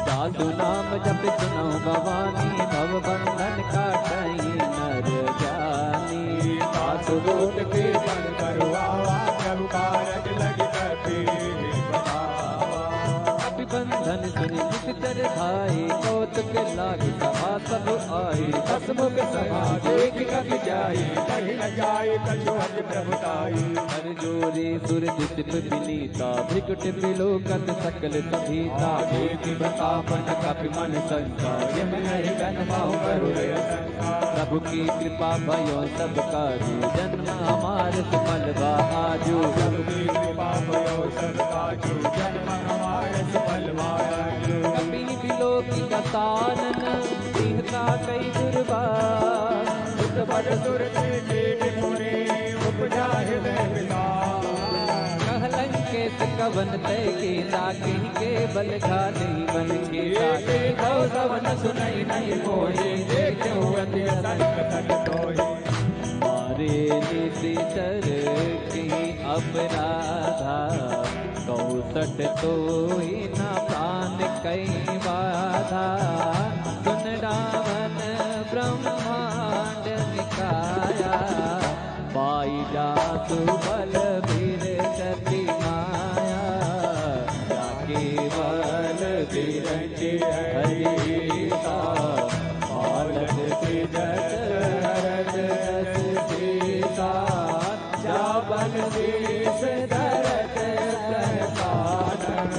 साधु नाम जप सुनो भवानी भव बंधन काटई नर जानी सासु दूत के बन करवावा प्रभु कारज लगी कपि कपि बंधन सुनि नितर भाई कौतुक लागे सभा सब आई हसमुख सभा देख कपि जाई कहीं न जाए कछु हज प्रभुताई हर जोरे सुर दिस विनीता भ्रिकुट विलोकन सकल सभीता देखि बतापन कपि मन संका यम नहीं गन बहु करुणे प्रभु की कृपा भयो सब काजू जन्म हमार सुफल आजू प्रभु की कृपा भयो सब काजू जन्म हमारे सफल मायाजू कपि विलोकी कतानन सिंहता कई दुर्बार उत बड़ दुर्गे देव मुनि उपजा हृदय विलास कहलंकेत कवन तय के ताकि के बल घाले बन के ताके कवन सुनई नहीं मोहि देखो अति संकट तोहि मारे निशिचर की अपराधा कौसट तो ही न प्राण कई बाधा सुन रावण ब्रह्मांड निकाया पाई जासु बल वीर गति माया जाके बल विरंचि हरिता पालक सिजत हरत रस सीता जाबल शीस धरत प्रसादन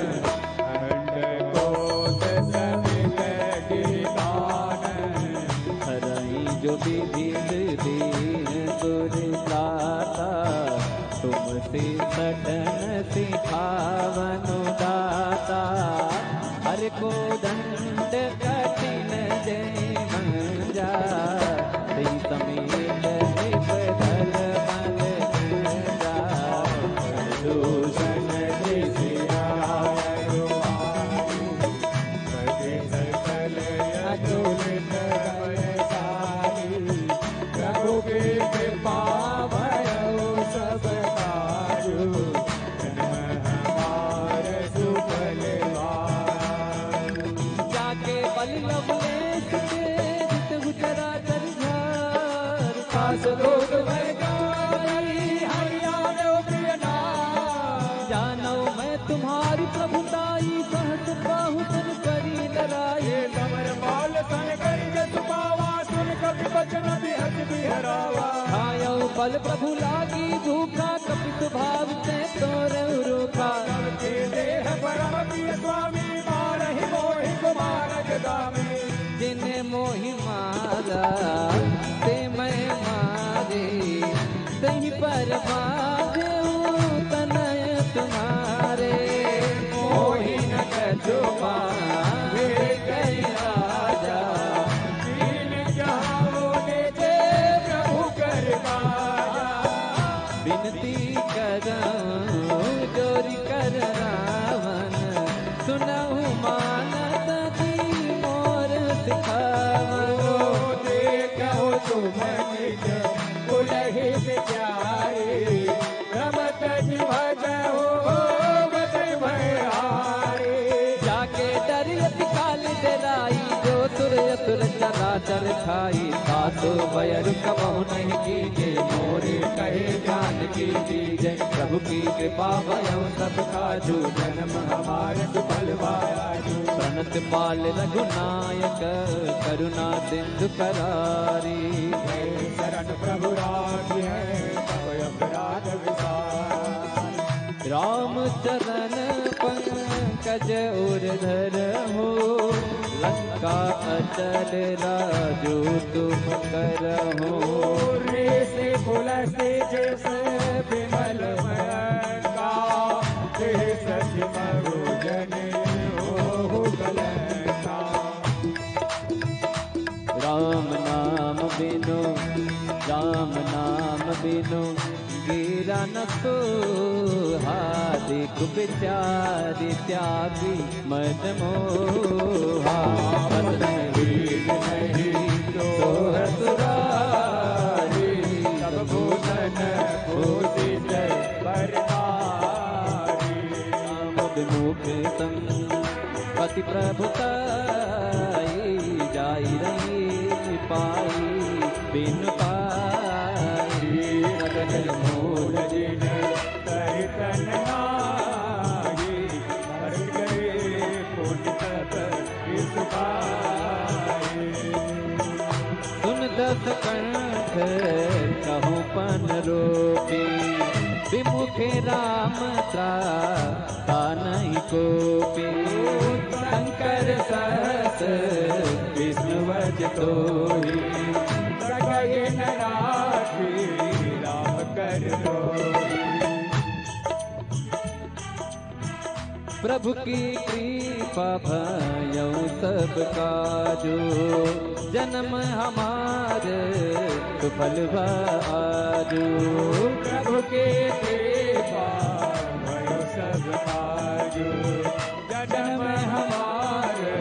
खंड कोस समित गिरिदान हरई जो विविध दीन दुर्दाता तुमसे सटन सिखावनु दाता हर को दंड कठिन जय मंजा श्री समेत निपधल मन गंजा दूषण प्रभु की कृपा भयो सब काजू जन्म हमारे सुफल जाके बल लवलेश के जित गुजरा कर घर पास लोग मैं गाई हरियाणा प्रिय नाम जानो मैं तुम्हारी प्रभुताई सहस बाहु सुन करी लड़ाई ये कमर बाल सन करी जस पावा सुन कपि बचन बिहज बिहरावा आयो बल प्रभु लागी भूखा कपि स्वभाव से तोर रूखा के देह परम प्रिय स्वामी मारहि मोहि कुमार जगामी जिन्हें मोहि मारा ते मैं मारे सही पर बाजे तनय तुम्हारे मोहि न कछु पावे कई राजा दीन जहां ने जे प्रभु कर पाया विनती करऊं जोरी कर रावण सुनहु मानत की मोर सिखावो देखो तुम निज उलहि विचारी रमत जीवज हो बत भयारी जाके डर यति काल डराई जो तुर असुर चराचर खाई सासु बयर कबहु नहीं कीजे मोरे कहे जान की दीजे प्रभु की कृपा भयो सब काजू जन्म हमारे सुफल वायाजू प्रणत पाल रघुनायक करुणा सिंधु करारी शरण प्रभु राज है तब अपराध विसार राम चरण पंकज उर्धर हो लंका अचल राजू तुम करहो रे से पुलस्ते जैसे विमल का सच मरु जन हो गलता राम नाम बिनु राम नाम बिनु गिरा न तो हादिक विचारी त्यागी मद मोहा बदन वीर नहीं तो सुरारी सब भूषण भूषित बरनारी मुख संग पति प्रभुताई जाई रही पाई बिन पाई नगन मूल जिन सहित नागी हर गए पुण्य तप इसुखाई सुन दस कंठ कहूँ पन रोपी विमुखे राम त्राता नहीं कोपी शंकर सहस विष्णु वज तोहि सकय न राखी राम कर दोहि प्रभु की कृपा भयौ सब काजो जन्म हमारे सुफल आजो प्रभु के कृपा भयो सब काजो जन्म हमारे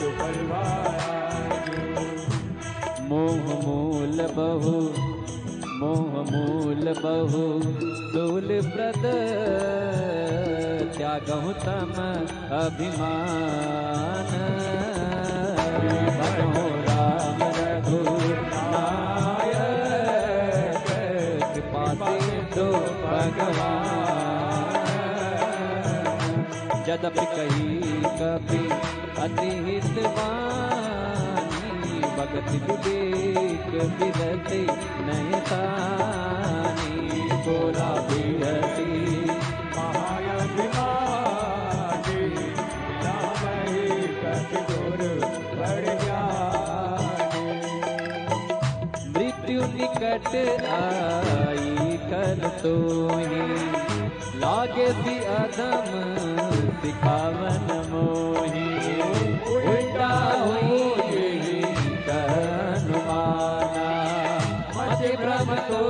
सुफल आजो मोह मूल बहु दूल व्रत त्यागहु तम अभिमान भजहु राम रघुनायक कृपा सिंधु भगवान यद्यपि कही कपि अति हितवानी भगति विवेक विरति नयतानी बोला बिरती महायभिमानी राम ही कति गुर बड़ ज्ञानी मृत्यु निकट आई कल तोहि लागे सी अधम सिखावन मोहि उल्टा हुई अनुमाना मचे भ्रम तो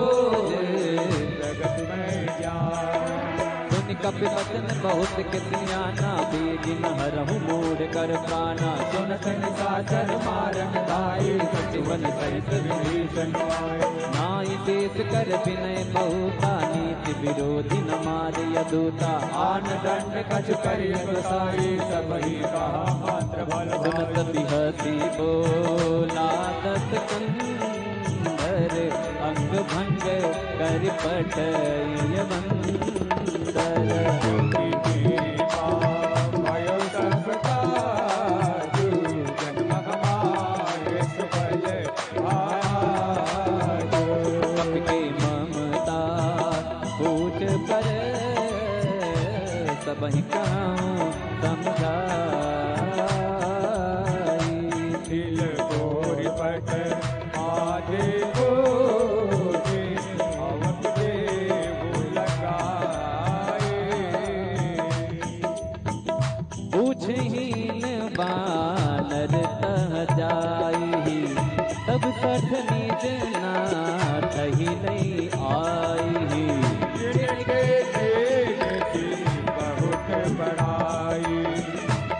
जगत में जान सुनि कपि वचन बहुत कितनियाना बेगिन हरहु मूढ़ कर प्राणा सुनत निशाचर मारन दाई सचिवन सहित विभीषण आए नाई देश कर विनय बहुता नीति विरोधी न मारे यदूता आन दंड कछ करिय गोसाई सबही कहा मात्र बल सुनत बिहसी बोला दस कंदर अंग भंग कर पटय बंदर भयो सब काजू जन्म हमारे सुफल आजू कपि के ममता पूछ पर सबहि कहूँ समझाई दिल गोरी पट आजे गोजे अवत देव लगाए पूछहीन बानर तह जाई तब सठ निज नाथहि नहीं आई जिनके देन की बहुत बड़ाई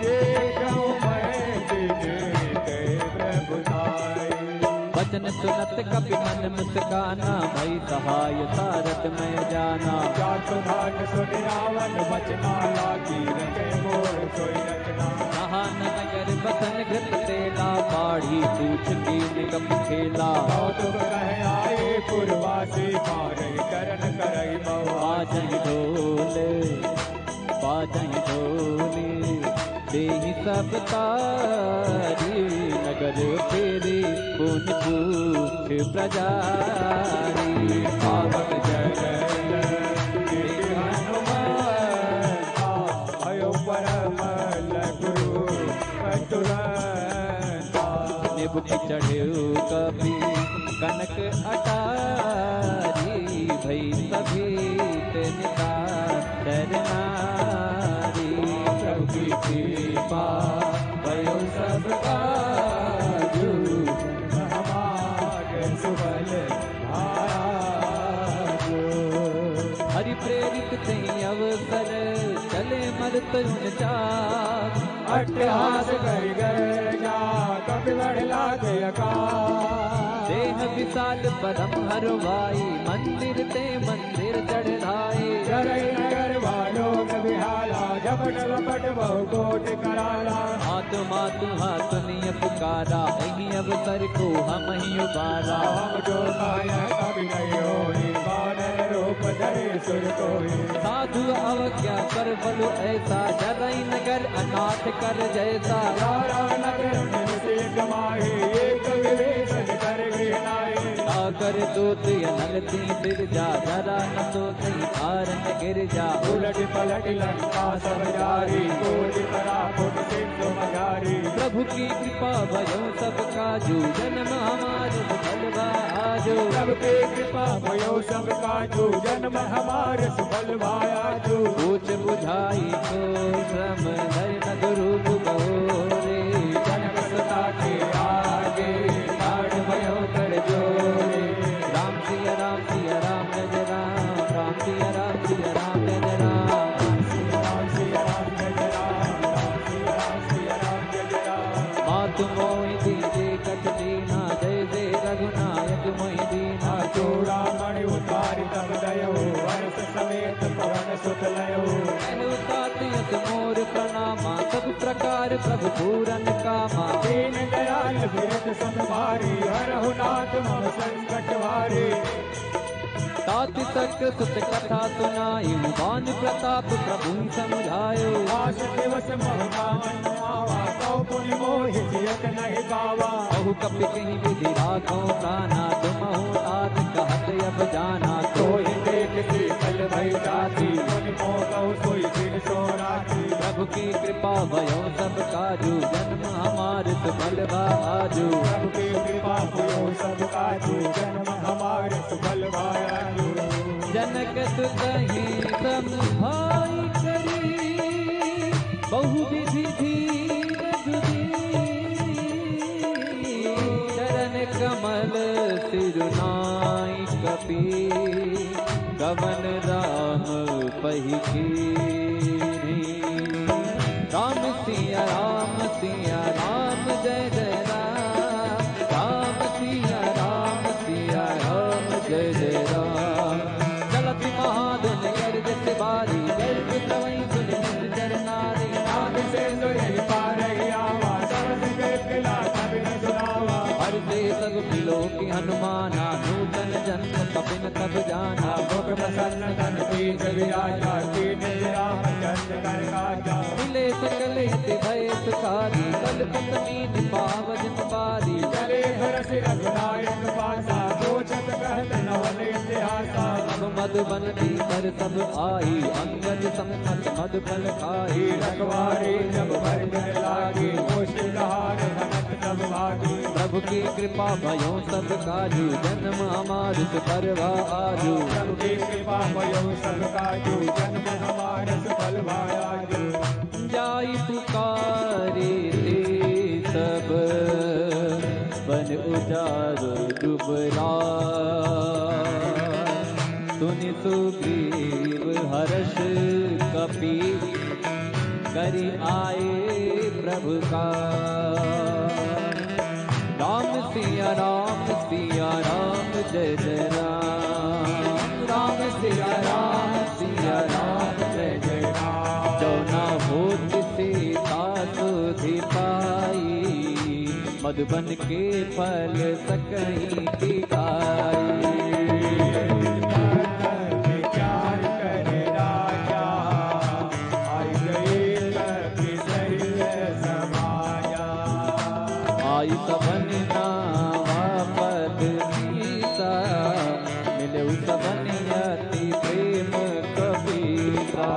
देखूं मैं जिनके प्रभुताई वचन सुनत कपि मन मुस्काना भई सहाय सारथ में जाना जात भाग सुन रावण बचना लागी रचे मोर सोई रचना नहान नगर बसन घृत तेला बाढ़ी पूछ की निकम खेला तुम रह आए पुरवासी मारई करन करई बाजहि ढोले देहि सब तारी नगर फेरी पुन पूछ प्रजारी पावन जय हनुमान भयो परम गुरु तुरंता निबुक चढ़ेऊ कपि कनक अटारी भई सभी निका डरनारी प्रभु की कृपा भयो सब काजू हमारे सुबल आजू प्रेरित थे अवसर चले मरत उन चार अट्टहास कर गर्जा कपि बढ़ लागे अकाल देह विशाल परम हरवाई मंदिर ते मंदिर चढ़ाए चरई नगर वालोक विहाला झपट लपट बहु कोट कराला आत्मा तुम्हारा सुनिय पुकारा यही अवसर को हम ही उबारा हम जो पाया कभी नहीं होई बानर रूप धरे सुर कोई साधु अवज्ञा कर बलु ऐसा जरई नगर अनाथ कर जैसा सारा नगर निमिषे कमाए एक विवेचन कर गिनाए कर दूत अनलती फिर जा जरा न तो सही कारण गिर जा उलट पलट लंका सब जारी कोटि परापुट सिंधु मगारी प्रभु की कृपा भयो सब काजू जन्म हमारो सफल आजो सबके कृपा भयो सब काजू जन्म हमारे सफल भायाजू पूछ बुझाई को श्रम धर न गुरु बहोरे जनक सता के आगे लाड भयो कर जोरे राम सिया राम सिया राम जय राम राम सिया राम सिया राम जय राम राम सिया राम जय राम राम सिया राम सिया राम जय राम मातु मोहि दीजे कछ दीना जय जय रघुनायक मोहि दीना चूड़ा मणि उतारि तब दयो वर्ष समेत पवन सुत लयो तातियत मोर प्रणामा सब प्रकार प्रभु पूरन कामा दीन दयाल विरत संभारी हरहु नाथ मम संकट हारे ताति तक सुत कथा सुनाई बान प्रताप प्रभु समझायो आस दिवस महकावन आवा कौ पुनि मोहि जियत नहीं पावा बहु कपि कहीं विधि राखो प्राणा तुम हो तात कहत अब जाना कोई देख शीतल भई जाती मुनि मोह सोई दिन सोराती प्रभु की कृपा भयो सब काजू जन्म हमारे सुफल आजू प्रभु की कृपा भयो सब काजू जन्म हमारे सुफल भायाजू जनक सुतहि समभाई करी बहु विधि धीर चरण कमल सिरुनाई कपि गवन राम पही राम सिया राम जय जय राम राम सिया राम जय जय राम चलत महाधुन गर्जत बारी गर्ज प्रवई सुन चरनारी नाद से सुरहि पारहि आवा सरस के किला कबि न सुनावा हर से सब मिलो की हनुमाना नूतन जन्म कपिन तब जाना मुख प्रसन्न तन पीठ विराजा कीन राम चंद्र कर काजा मिले सकल हित भय सुखारी कल पत्नी पावजन पारी चले घर से रघुनायक पासा सोचत कहत नवल इतिहासा अब मधुबन भीतर सब आई अंगद संकट मधुफल खाई रखवारी जब भर लागी मुश्किल हार भनक तब भागी प्रभु की कृपा भयो सब काजू जन्म हमार सुपरवा आजू प्रभु की कृपा भयो सब काजू जन्म हमारे सफल भायाजू जाई पुकारे ते सब बन उजारो डुबरा सुनि सुग्रीव हर्ष कपि करि आए प्रभु का राम सिया राम जय जय राम राम सिया राम जय जय राम जो न होत सीता सुधि पाई मधुबन के फल सकहीं दिखाई विचार करे राजा आई गई कपि सहित समाया आई सबन नावा पद सीता मिले सबन यति प्रेम कबीरा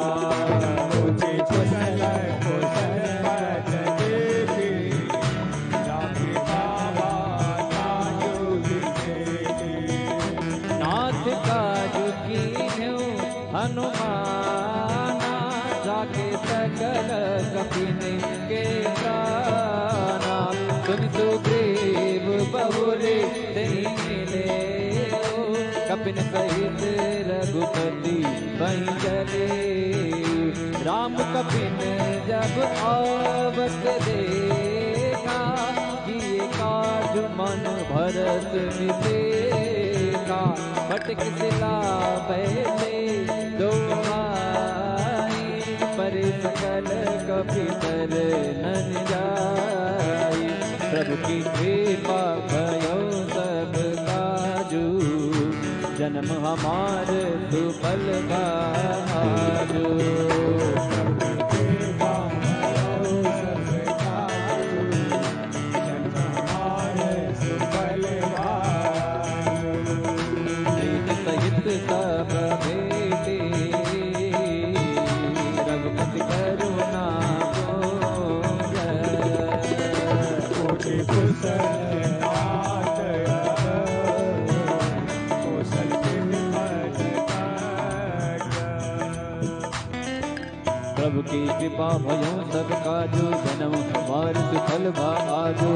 मुझे कुशल कुशल पद देवी राम बाबा काजू दिखेगी नाथ काजू कीन्हु हनुमाना जाके सकल कपिन के प्राणा सुन सुग्रीव बहुरे नहीं मिले कपिन सहित रघुपति वहीं चले। राम कपिन जब आवत देखा, किए काज मन भरत मिलेगा। फटक सिला पहले दो भाई, पर सकल कपितर नन जाई। प्रभु की कृपा भयो सब काजू, जन्म हमार सुफल भाजू। सहित सब बेटे रघुपति करुणा प्रभु की कृपा भयो सब काजू, जन्म हमार सुफल भाजू।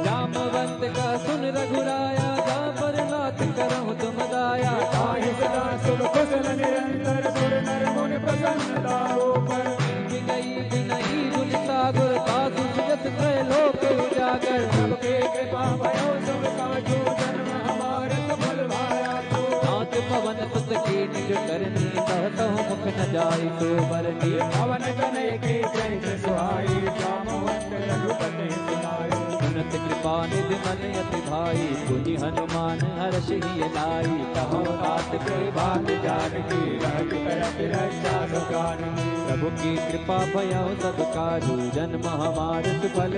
जामवंत का सुन रघुराया, जा पर नाथ करहु तुम दाया। ताहि सदा सुर कुशल निरंतर, सुर नर मुनि प्रसन्नता ऊपर। विनयी गुण सागर, साधु सुजस त्रैलोक उजागर। सबके कृपा भयो सब काजू, जन्म हमार सफल भाया। नाथ पवन सुत की निज करनी, कहतहु मुख न जाई सो बरनी। पवन तनय के जय सुहाई, जामवंत रघुपति सुनाई। सुनत कृपा निधि मन अति भाई, पुनि हनुमान हर्ष ही लाई। कहो नाथ के भाग जानकी, रहत करत रक्षा सुखान। प्रभु की कृपा भयो सब काजू, जन्म हमार सुफल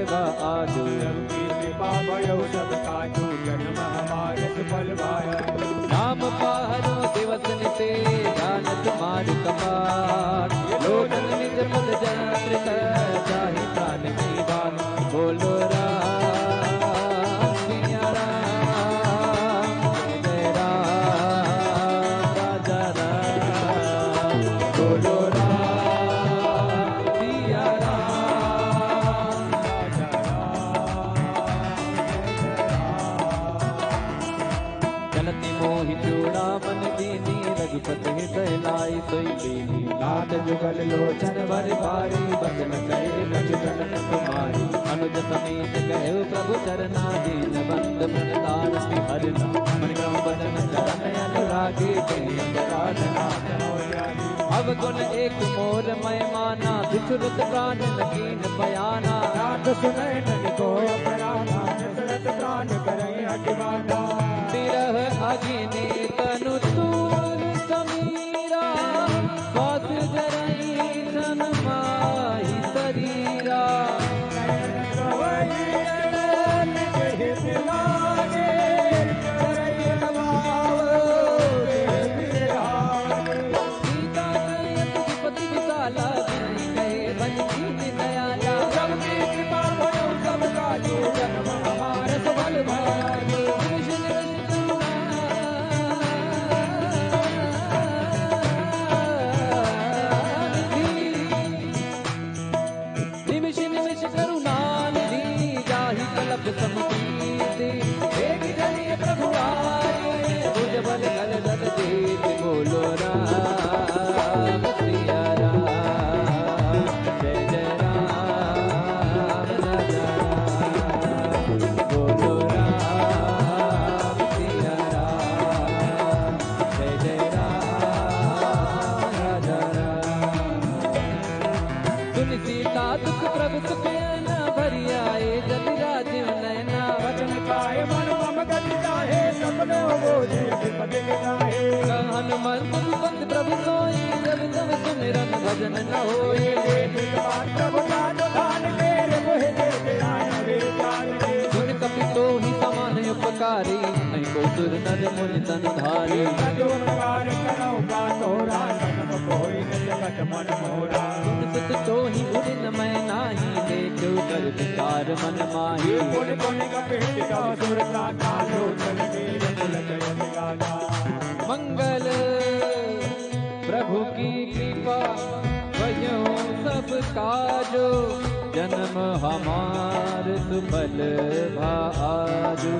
आजू। प्रभु की कृपा भयो सब काजू, जन्म हमार सुफल भाया। नाम पाहरो दिवस निते, जानत मार कपाट। लोचन निज पद जंत्रित, जाहि प्राण की बात। बोलो राम सिया राम, जय राम राजा राम। बोलो राम सिया राम राजा राम। चलती मोहि चूड़ामन दीनी, रघुपति हृदय लाई सोई दीनी। नाथ जुगल लोचन वर भारी, बदन करे रघुजन कुमारी। अनुज समेत गए प्रभु चरना, दीन बंद प्रदान हरना। मन क्रम बदन चरण अनुरागी, आराधना। अवगुण एक मोर मैं माना, बिछुरत प्राण नकीन बयाना। नाथ सुनय ननि को अपराधा, दशरथ प्राण करय अतिवादा। तिरह अग्नि तनु तूल समीरा, स्वास जरई धन माहि शरीरा। सीता कयत विपति विशाला, बिनि कहे बन दीन दयाला। सबकी कृपा भयो सब काजू, जन्म हमार सफल भाजू। निमिष निमिष करुणानिधि, जाहि कलप समुदीति। एक जनिय प्रभु आए, भुज बल कल दल देत। बोलो राम सिया राम, जय जय राम राजा राम। बोलो राम सिया राम, जय जय राम राजा राम। सुन सीता दुख प्रभु सुख न, भरी आए जल राजीव नैना। वचन पाए मन मम गति चाहे, सपनो बोझे विपद गिराए। हनुमंत सुपथ प्रभु सोई, जब तब सुमिरन भजन न होई। प्रभु जान दान मेरे मोहि देते आए वे जान के। सुन कपि तो ही समान उपकारी, नहीं को सुर नर मुनि तन धारी। सजोकार करो का तोरा, नम कोई न जगत मन मोरा। सुन सुत तो ही उदिन मैं नाही, देखो कर विचार मन माही। पुन पुन कपित का सुरता कालो, चल मेरे कुल जय गाना। मंगल प्रभु की कृपा भयो सब काजो, जन्म हमार सुफल भाजो।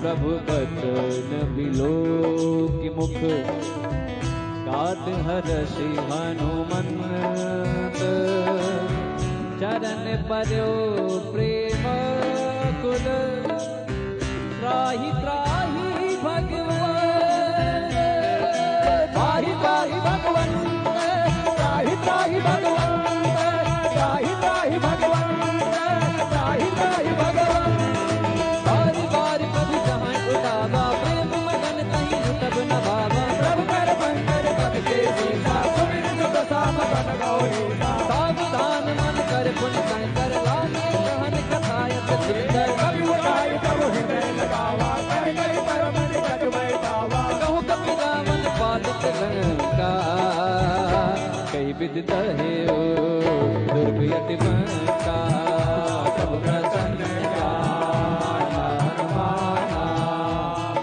प्रभु बचन बिलो कि मुख गात हर्षि हनुमंत चरण पर्यो प्रेम कुल त्राहि त्राहि भगवान त्राहि त्राहि भगवान त्राहि त्राहि भगवान त्राहि त्राहि भगवान त्राहि त्राहि भगवान बारी बारी प्रभु जहाँ उठावा प्रेम मगन कहीं तब न भावा प्रभु कर पंकर पद के सीता सुमिर सुख साम बन गौरी सावधान मन कर पुन कर लागे कहन कथायत सुंदर कवि उठाई तब हृदय लगावा कर गई परम निकट बैठावा कहूँ कपि रावण पालित लंका कई विदित है ओ दुर्ग यति बंका प्रभु प्रसन्न माना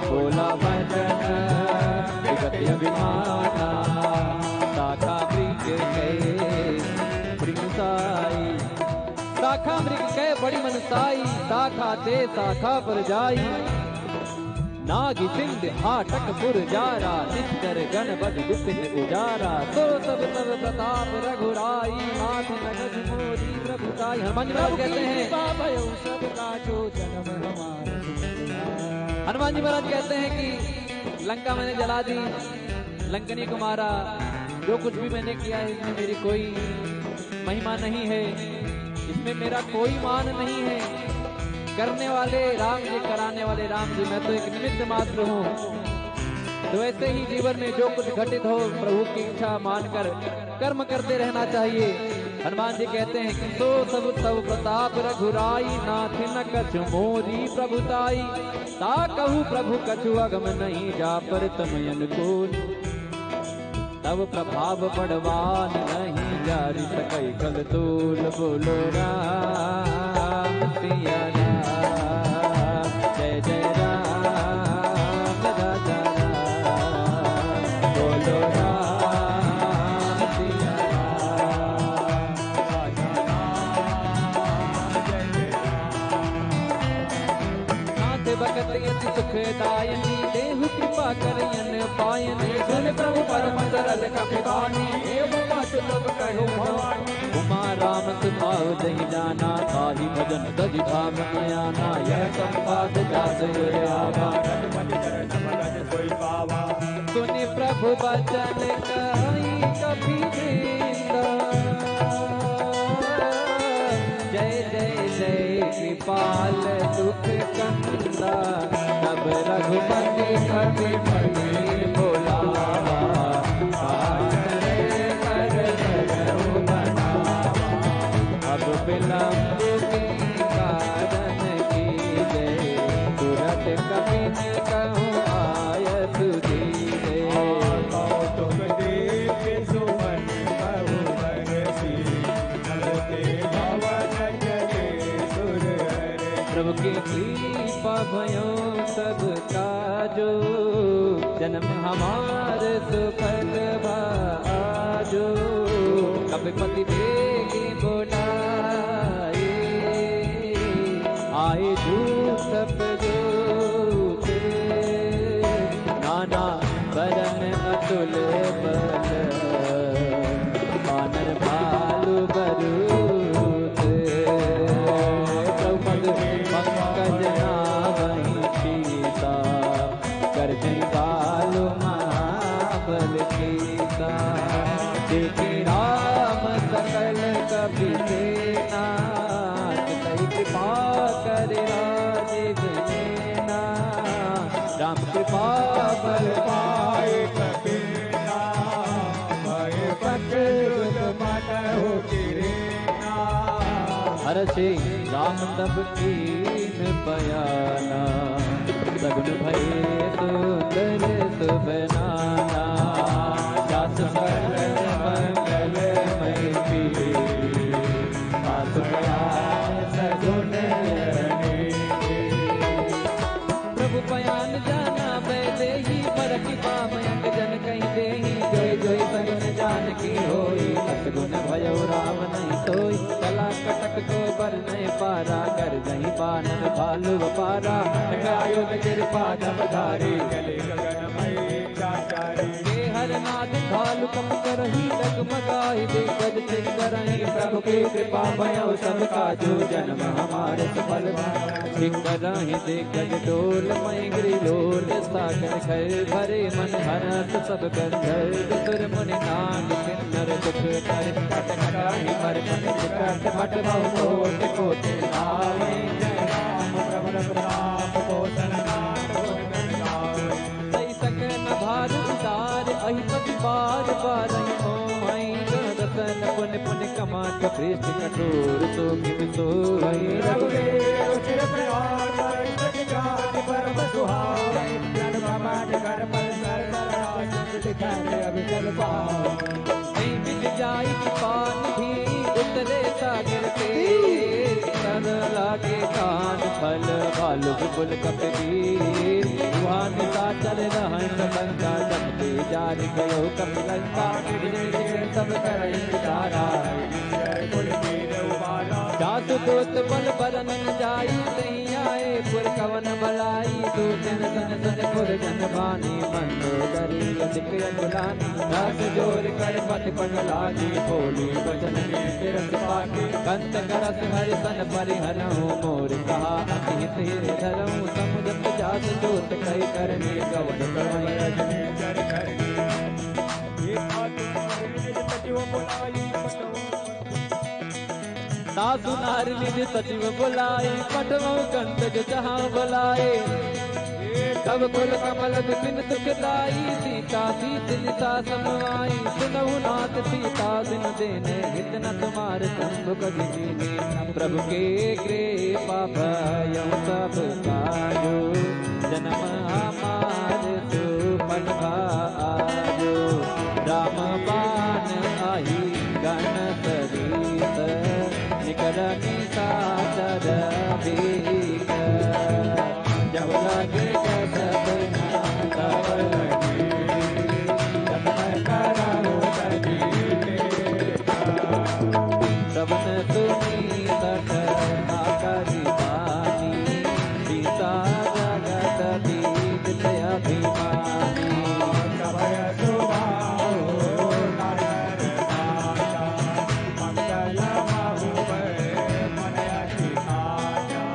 बोला वचन विगत अभिमाना शाखा मृग साई शाखा मृग कै बड़ी मनसाई शाखा ते शाखा पर जाई नागी सिंध हाटक पुर जारा निश्चर गण बद विपिन उजारा तो सब तब प्रताप रघुराई माथ नगज मोरी प्रभुताई। हनुमान जी महाराज कहते हैं हनुमान जी महाराज कहते हैं कि लंका मैंने जला दी लंकनी को मारा जो कुछ भी मैंने किया है इसमें मेरी कोई महिमा नहीं है इसमें मेरा कोई मान नहीं है करने वाले राम जी कराने वाले राम जी मैं तो एक निमित्त मात्र हूँ। तो ऐसे ही जीवन में जो कुछ घटित हो प्रभु की इच्छा मानकर कर्म करते रहना चाहिए। हनुमान जी कहते हैं कि सो सब तब प्रताप रघुराई नाथि न कछु मोरी प्रभुताई ता कहू प्रभु कछु अगम नहीं जा पर तमयन को तब प्रभाव बढ़वान नहीं जारी सकई कल तूल बोलो राम सिया राम जय जय राम राजा राम बोलो राम सिया नाथ भगत यति सुखदायनी देहु कृपा करयन पायन सुन प्रभु परम सरल कपिवानी एवं मत लोग कहो भवानी उमा राम सुभाव दही जाना ताहि भजन दधि भाव नयाना यह संपाद जास आवा सुनि प्रभु बचन कहि कपि जय जय जय कृपाल दुख कंदा तब रघुपति कपि पति बोलावा अब विलंब के कारण की जय तुरंत कपि कहूँ आय सुधीरे प्रभु की कृपा भयो सब काजो जन्म हमार सुफल भाजो कपिपति देगी बोलाए आए झूठ सब जोते नाना बरन अतुल बल बानर भालू बरूद पंकज नावहि सीता कर जय बालु महाबल सीता देखे राम सकल कपि सेना कई कृपा करे राजीव नेना राम कृपा बल पाए कबीरा भय पकड़ मन हो गिरेना हर्षि राम तब कीन बयाना सगुन भय सुंदर सुबनाना जास सकल मंगल मय सगुन प्रभु बयान जाना बैदे ही परख पाम अंग जन कहीं दे जोई जोई सगुन जान की होई सतगुण भयो राम नहीं सोई कला कटक को बर नहीं पारा कर जही बानन भालु पारा आयुध कृपा जब धारी गले गगन मई चाचारी के हर नाद भालु कप करही डगमगाई दे गज सिंह करही प्रभु की कृपा भयो सब काजू जन्म हमारे सफल सिंह करही दे गज डोल मई गिरी लोल सागर खर भरे मन हरस सब गंधर्व सुर मुनि नाग किन्नर दुख कर कट कटाही मर मन विकट मट बहु कोट कोट आवे जय राम प्रभु रघुनाथ कोसन नाथ गुण गावे सही सकन भार उतार अहिपति बार बार आई रतन पुन पुन कमाट पृष्ठ कठोर तो किम सो आई रघुवीर रुचिर प्रहार पर जाति परम सुहावे जन कमाट कर पर सर राज दिखाए अभिचल पाओ मिल जाई पान भी उतरे सागर के तर लागे कान फल भालु विपुल कपीर वहां सा चल रहन लंका जपते जारी गयो कपिलंका सब करई तारा जासु दोत बल बरन जाई नहीं आए पुर कवन बलाई दो दिन सन सन पुर जन बानी मंदो गरी अधिक अगुलानी दास जोर कर पट पट लागी बोली वचन के तिरस पाके कंत करस हरि सन परिहरहु मोर कहा अति हित धरहु समुद्र जास दोत कई करने गवन प्रवण रजनी जर करनी ये आत्मा सचिव बुलाई सासु नार निज सचिव बुलाए पटवो कंत जहाँ बुलाए तब कुल कमल विपिन सुखदाई सीता सीत निशा समाई सुनहु नाथ सीता दिन देने हित न तुम्हार शंभु कवि कीने प्रभु के कृपा भयउ सब काजो जन्म हमार सुपन भाजो राम बाण आही गण सरीस निकरनी सादर बीक जब लगे सब तब लगे जब कराओ श्रवण सुनी सठ आकरी बानी सीता जगत बीत अभिमानी कवय सुभाओ नारायण राजा मंगल बाहुबल मन अतिहाजा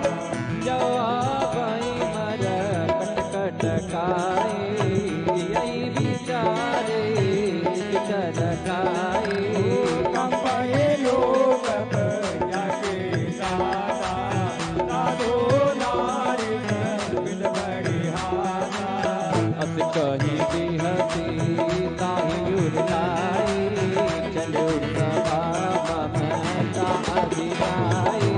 जवाबई मर कट काए यही विचारे विचर खाए कंपये लोक जाके सादा साधो नारी बिन बड़ी हादा अस कही बिहसी ताही उड़ाई चलो सभा ममता अधिराई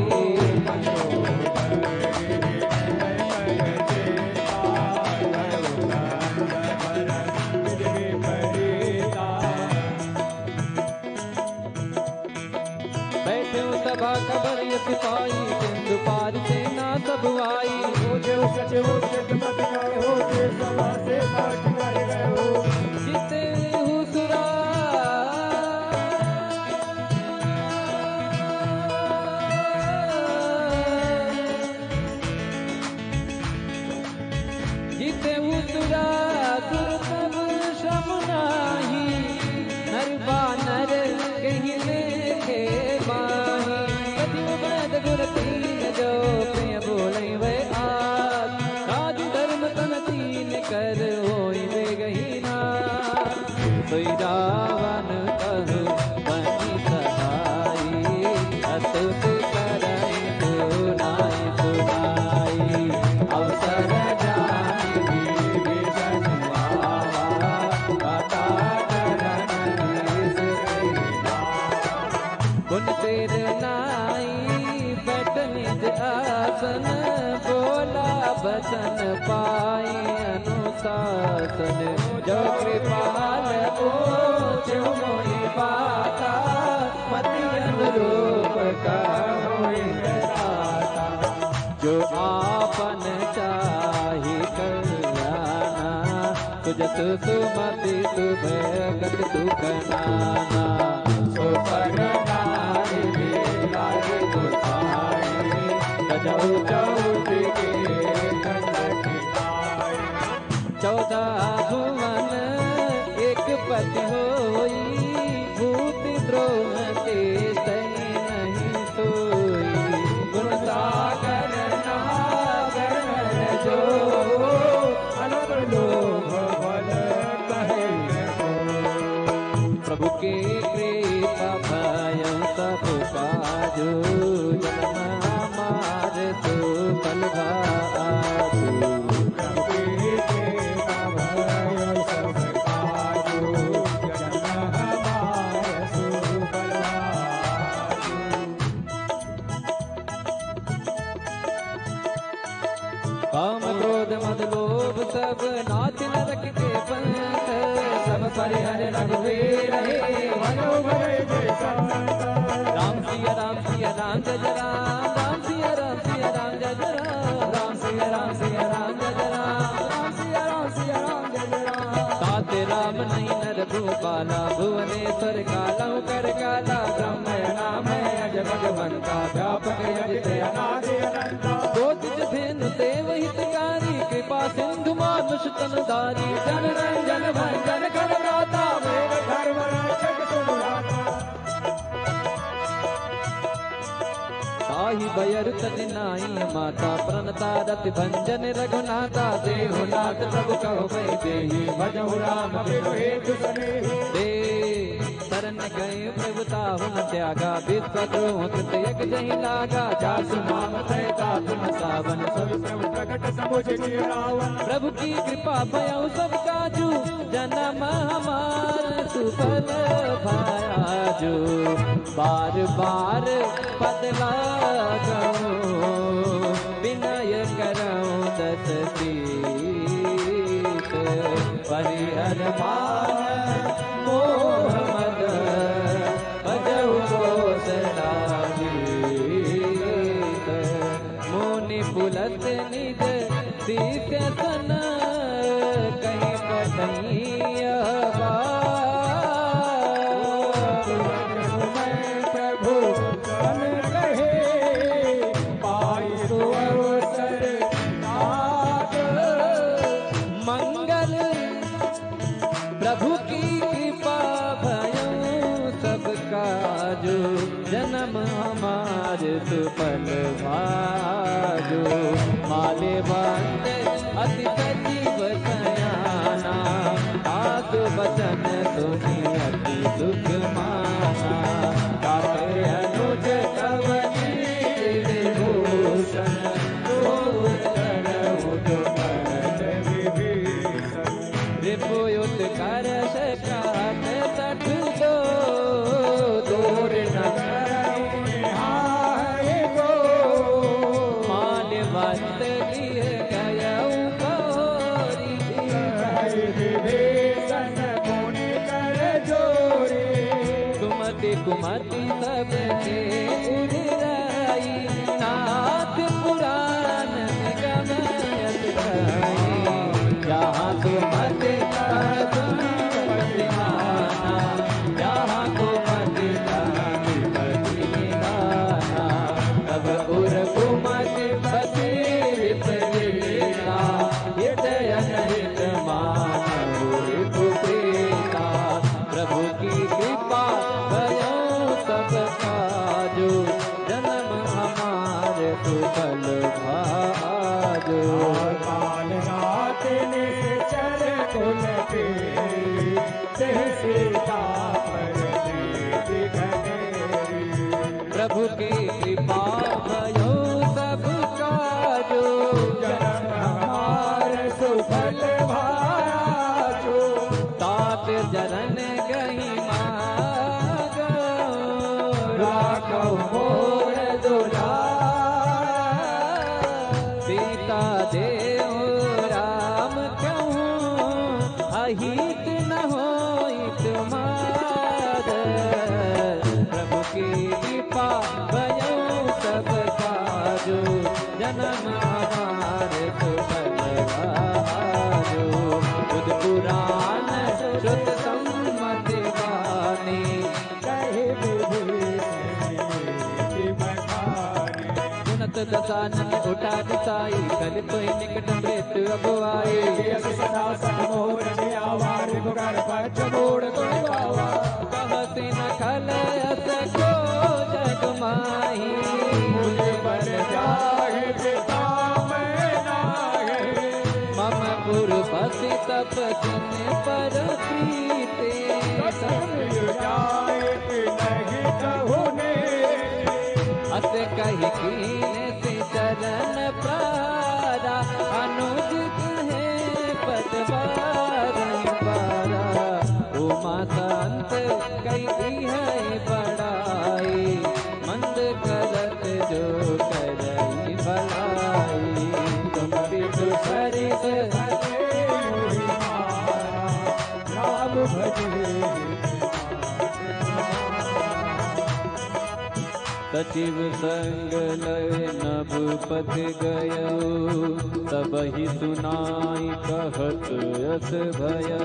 बैठे सभा कबर सिपाही सिंधु पार सेना सब आई सचिव खिदमत कर हो जे सभा से पाठ कर गए हो जिते हुसुरा जिते हुसुरा सुरतम श्रम नाही नर बानर कहीं लेखे बाही सचिव वैद गुर तीन जो प्रिय बोले वे आज राज धर्म तन तीन कर होई वे गहीना सोई रावण कहु बनी सहाई अतुत करई सुनाई सुनाई अवसर जानी विषण आवा कथा करन गुण तेर नाई बैठ निज आसन बोला बचन पाई अनुशासन जो कृपाल पूछ मोहि पाता मति अनुरूप कहोइ दाता जो आपन चाहि कल्याण तुझ सुमति शुभ गत दुख नाना सो पर नारी लागे गोसाई बजाऊ चौथ के खंडक नाई 14 भुवन एक पति होई भूत द्रोह के सही नहीं सोई गुण सागर नागर जो अलग लोभ बल कहे प्रभु के कृपा भय सब काजू जन्म हमार तो बलवाजू काम क्रोध मद लोभ सब नाथ नरक के पंथ सब परिहर रघुवीर हे मनो भरे जय संत राम सिया राम सिया राम जय जय राम राम सिया राम सिया राम जय जय राम राम सिया राम सिया राम जय जय राम राम सिया राम सिया राम जय जय राम ताते राम नहीं नर भूपाला भुवनेश्वर काला कर काला ब्रह्म नाम है अज भगवंता व्यापक अजित अनादि अनंता ज्योतिष धेनु देव हितकारी कृपा सिंधु मानुष तनधारी जन रंजन भंजन कर गाता मेरे धर्म रक्षक सुभ्राता ताहि बयर तदिनाई माता प्रणता रति भंजन रघुनाथा देहुनाथ प्रभु कहो भई देहि भजहु राम बिनु हेतु सनेहि दे शरण गए प्रभुता हुन त्यागा विश्वद्रोह कृत यज्ञ जहि लागा जासु नाम त्रैता तुम सावन सब सब प्रकट समुझ रावण प्रभु की कृपा भयउ सब काजू जन्म हमार सुफल भायाजू बार बार बदला विनय करऊं दस सीत परिहर मान मोह मद भजऊ घोषणा गीत मुनि पुलत निज दिव्य सन कहीं कहीं प्रभु कन कहे पाई तो अवसर नाथ मंगल प्रभु की कृपा भयो सब काजू जन्म हमार सुफल भाजो माले बंद अति सजीव सयाना आसु बचन सुनी अति दुख माना काटे अनुज कवनी विभूषण विभूत कर सकात सठ दो दूर न मान वंत लिए गयऊ गौरी कुमति कुमति सबके उड़ाई नाथ पुराण गमयत गाई जहाँ कुमति जहाँ कुमति तब उर कुमति पति विपरीता हृदय हित मान प्रीता प्रभु की कृपा भयो सब काजो जन्म हमारे सुफल भाजो प्रभु की कृपा भयो सब काजो सुफल भाजो तात जरन गही मागो राखो मोर दुला सीता देव राम कहूँ अहित न होइत माद प्रभु की कृपा भयो सब काजो जन्म हमारे सुफल भाजो बुध पुराण दसानन उठा दिसाई, कलिप निकट मृत्यु अब आई। सदा सतमोर आवार पुकार पच मोड़ कोई बावा, कहते न खल असको जग माही, मुझ बन जाए पिता मैं नाहे। मम पुरपति तपस्विन पर प्रीते, जाए नहीं कहुने, अस कही कीने से चरण प्रारा, अनुज है पद बारंबारा। उमा संत कही है बड़ाई, मंद करत जो करई भलाई। तुम विदु सरिस राम भजे सचिव संग लय नभपत गयो, सबहि सुनाई कहत यस भयो।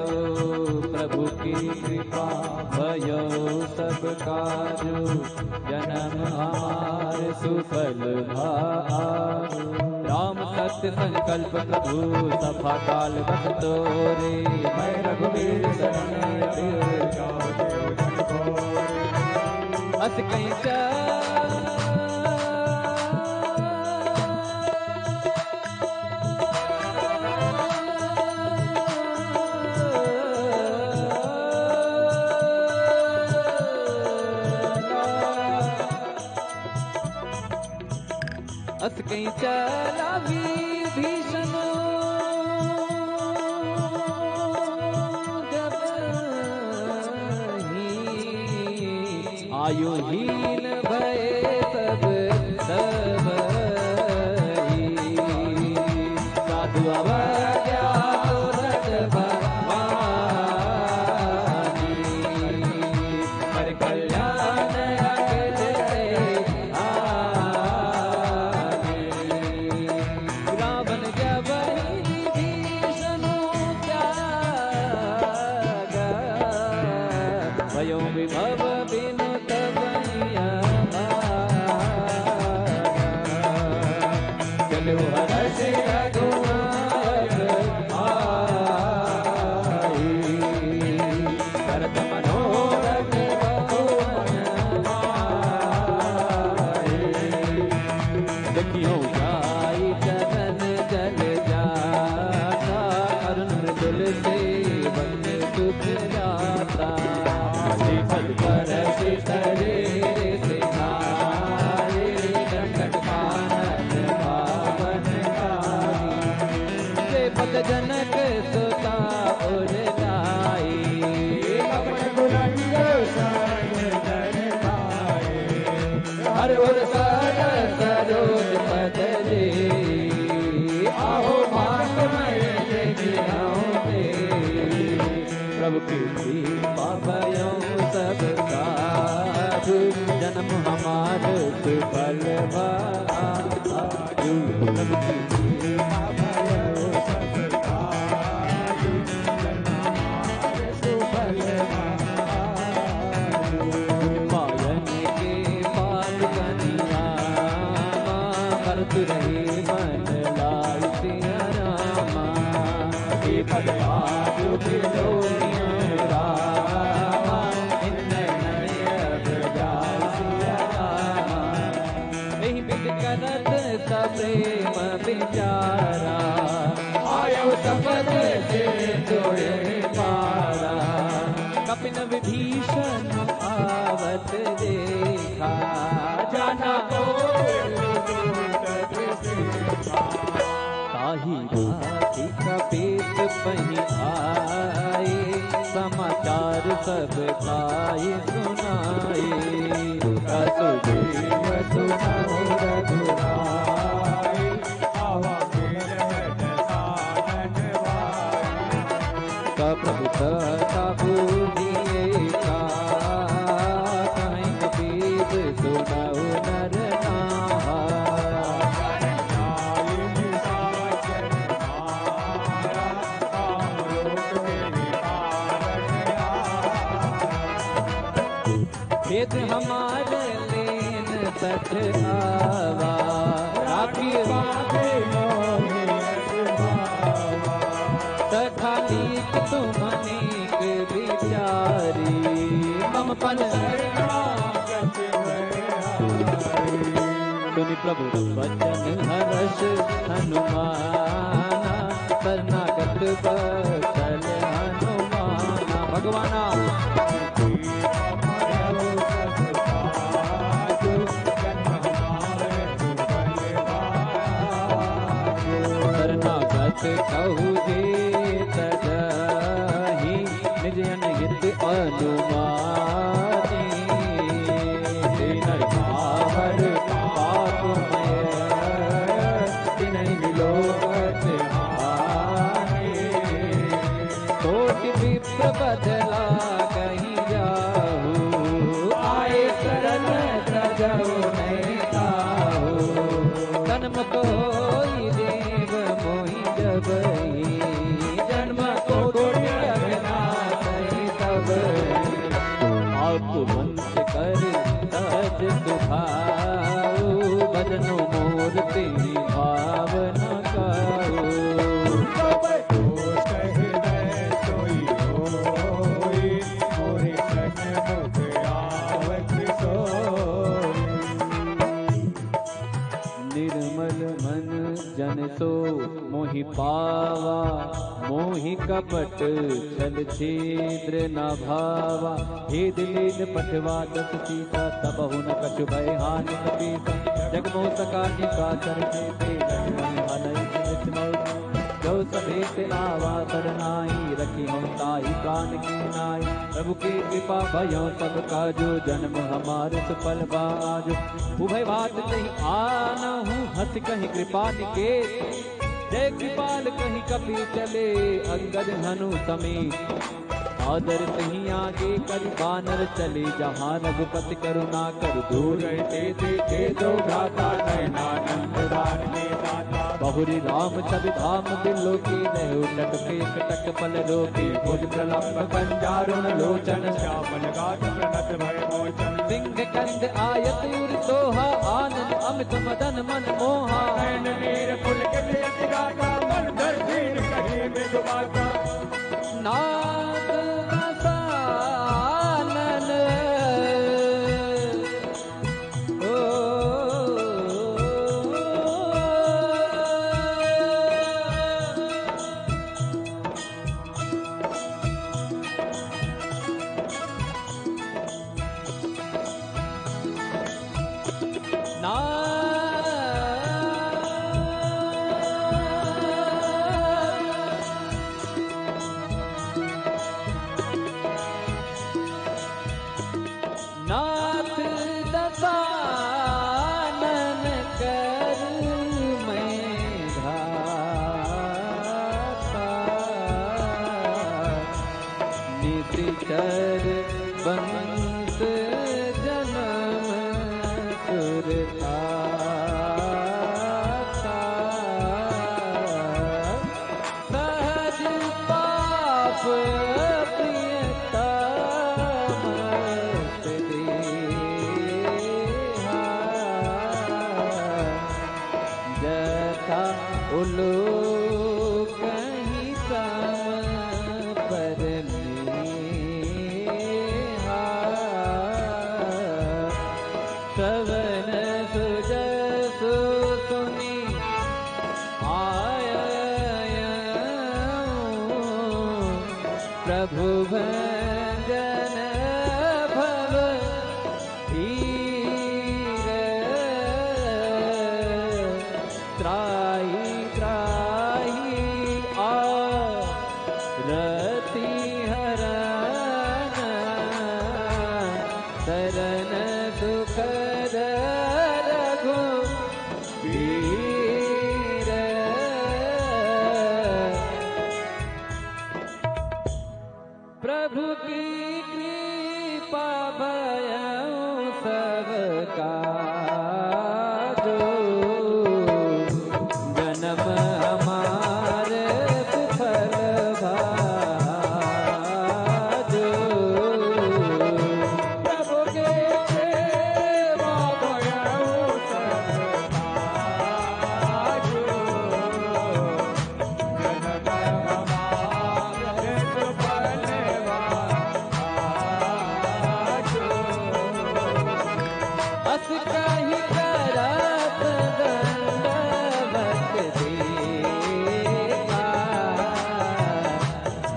प्रभु की कृपा भयो सब काजु, जन्म हमार सुफल भारु। राम सत्य संकल्प प्रभु सफा काल बस तोरे, मैं रघुवीर शरण अस कहीं अस कहीं चला वीर भीषण, जब ही आयु हीन भय सब सब साधु अवज्ञा तुरत भवानी, पर कल्याण अखिल रावण जब भीषण त्यागा, भयो विभव बिनु तबनिया चलो हर्ष रघुनायक आई, भरत मनोरथ बहुमन माई। देखियो जाई चरण जल जाता, अरुण मृदुल सेवन सुख जाता। पद पर शरीर से नारे, दंडक पानन पावन कारी। पद जनक सुता उर लाई, अपन बुलंद शरण जन पाए। हर उर सर सरोज पद दे, आहो मान मैं प्रभु की कृपा भयो सब काजु, जन्म हमार सुफल भाजु। प्रभु की कृपा भयो सब काजु, जन्म हमार सुफल भाजु। पायन के पाल कनियामा, भरत रहे मन लाल सिया रामा। हे भगवान बिलो रामा, इन्नय नयन जाल सिया रामा। यही बिद करत सप्रेम विचारा, आयो सपद से जोड़े पारा। कपिन विभीषण आवत देखा, जाना को ताही राखी कपीत पही आए, समाचार सब खाई सुनाए। असुदेव सुनाओ रघुराई, आवा मेरे साधन भाई। प्रभु सता बूझिए का, कहीं कपीत सुनाओ नर नाहा। भेद हमारे लेन सठ आवा, पापी मोहि अगुआवा। सखा नीक तुम अनेक विचारी मम पन शरणागत भयहारी। सुनि प्रभु वचन हर्ष हनुमाना शरणागत बचल हनुमाना। भगवाना शरणागत कहु जे तजहि निज अनहित अनुमानी। तिनहि पावर पापमय तिनहि विलोकत हानि। कोटि विप्र बदला कहीं जाहु आए शरण तजहु नहीं ताहु। जन्म कोई देव मोहि जबहि जन्म कोटि अघनाथहि तबहि। आप वंश कर तज सुभाऊ भजनु मूर्ति भावना काऊ। दोष हृदय सोई होई मोहि सन्मुख आवत सोई। निर्मल मन जन सो मोहि पावा मोहि कपट छल छिद्र न भावा। हे दिलीन पठवा दस सीता तबहु न कछु भय हानि कपीसा। जगमोह सका निकाचर के जो सभेत आवा सरनाई रखी हम ताई प्राण की नाई। प्रभु की कृपा भयो सब काजो जन्म हमारे सुफल बाजो। उभय बात नहीं आनहु हंस कहीं कृपा निकेत। जय कृपाल कहीं कपि चले अंगद हनु समेत। आदर कहीं आगे करि बानर चले जहाँ रघुपति करुणा कर दूर रहते देखे दो भ्राता नयनानंद दान में दाता। बहुरी राम सब धाम दिलो की रहो टक पेट टक पल रोकी। भुज प्रलंब कंजारुण लोचन श्यामल गात प्रणत भय मोचन। सिंह कंद आयत उर सोहा आनंद अमित मदन मन मोहा। नयन नीर पुलकित यति गाता मन धर दीन कहीं में डुबाता। नाद रसानन ओ नाथ दसानन कर मैं घाता। निशिचर बंस जन्म सुरता। सहज पाप उलो कहीं सम पर नेहा। सवन सुजसु सुनि आयऊं। प्रभु भंजन भव धीर। त्राहि त्राहि आरती हरण। शरण सुखद रघुवीर। प्रभु की कृपा भयउ सब काजो। जन्म हमारे सुफल भाजो। प्रभु के सेवा भयउ सब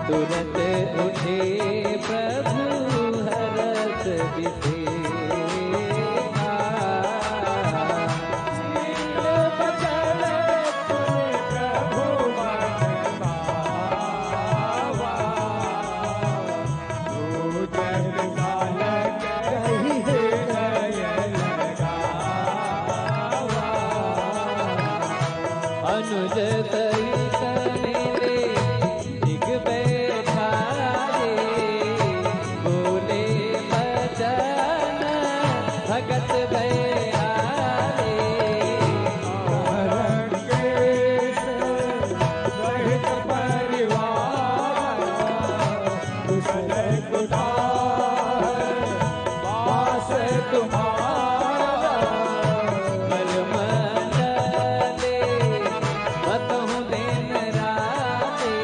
तुरंत उठे प्रभु हरत विसेखा। बचन सुने प्रभु मन भावा, जन बालक कही हृदय लगावा। अनुज सहित मेरे दिग बैठाए, बोले बचन भगत भयारे। हरण केश सहित परिवार, कुशल कुठार वास तुम्हारा। मलमंडले बतहु दिन राते,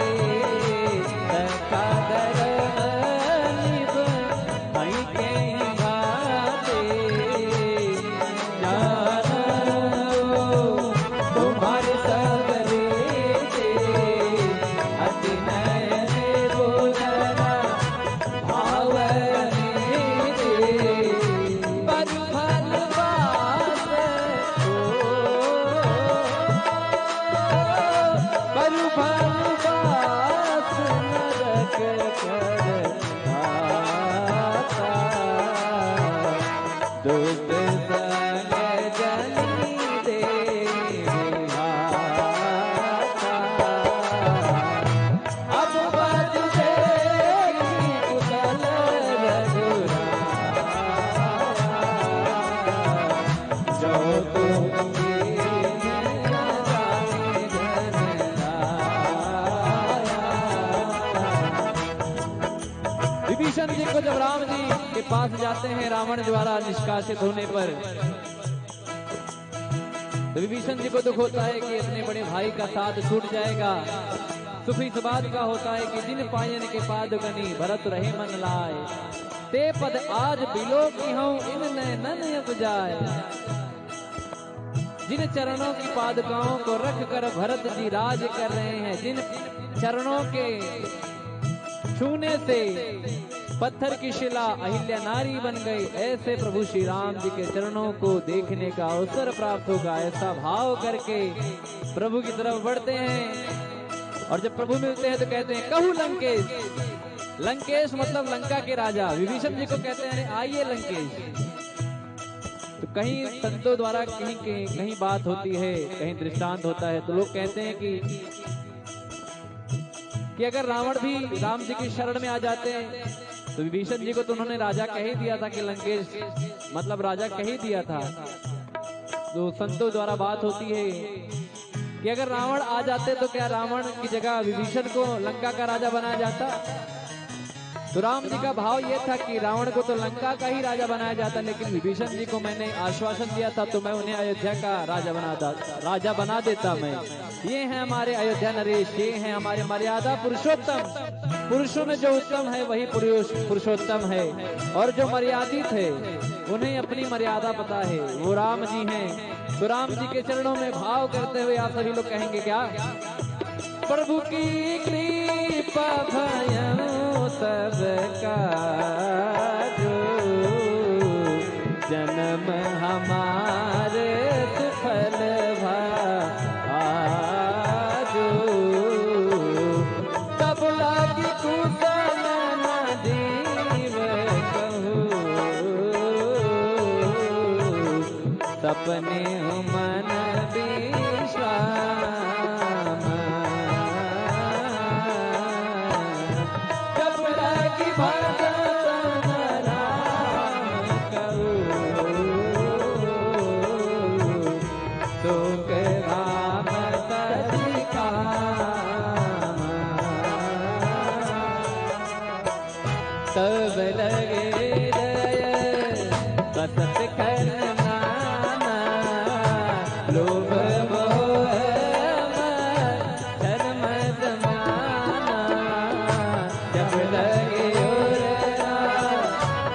सखादर निभ हई के भाते। जानो तुम्हारे सब रीते, अति नयन बोलना भावने दे। पर फल बास को, पर फल बास नरक कर आता। दुष्ट संग जनी दे विहाता। अब बज देगी कुशल रघुराया, जो तुमके जाने धनराया। विभीषण जी को जब राम जी के पास जाते हैं रावण द्वारा निष्कासित होने पर, तो विभीषण जी को दुख होता है कि अपने बड़े भाई का साथ छूट जाएगा। सुख इस बात का होता है कि जिन पायन के पादुकनी भरत रहे मन लाए, ते पद आज बिलो की हूं इन नैनन उपजाए। जिन चरणों की पादुकाओं को रख कर भरत जी राज कर रहे हैं, जिन चरणों के छूने से पत्थर की शिला अहिल्या नारी बन गई, ऐसे प्रभु श्री राम जी के चरणों को देखने का अवसर प्राप्त होगा। ऐसा भाव करके प्रभु की तरफ बढ़ते हैं, और जब प्रभु मिलते हैं तो कहते हैं कहू लंकेश। लंकेश मतलब लंका के राजा। विभीषण जी को कहते हैं आइए लंकेश। तो कहीं संतों द्वारा कहीं बात होती है, कहीं दृष्टांत होता है, तो लोग कहते हैं कि अगर रावण भी राम जी की शरण में आ जाते हैं, तो विभीषण जी को तो उन्होंने राजा कह ही दिया था कि लंकेश मतलब राजा कह ही दिया था। तो संतों द्वारा बात होती है कि अगर रावण आ जाते तो क्या रावण की जगह विभीषण को लंका का राजा बनाया जाता? तो राम जी का भाव ये था कि रावण को तो लंका का ही राजा बनाया जाता, लेकिन विभीषण जी को मैंने आश्वासन दिया था तो मैं उन्हें अयोध्या का राजा बना देता मैं। ये हैं हमारे अयोध्या नरेश, ये हैं हमारे मर्यादा पुरुषोत्तम। पुरुषों में जो उत्तम है वही पुरुषोत्तम है, और जो मर्यादित है उन्हें अपनी मर्यादा पता है, वो राम जी हैं। तो राम जी के चरणों में भाव करते हुए आप सभी लोग कहेंगे क्या? प्रभु की कृपा भयो सबका जो, जन्म हमारे सुफल भाजो। तब लागी कुशल न जीव कहूँ, सपने मन विश्राम। जब लागी भगत राम कहूँ, सुख राम तति काम। तब लगे दय बसत करना, लोभ मोह मत्सर मद माना। जब लगे उरना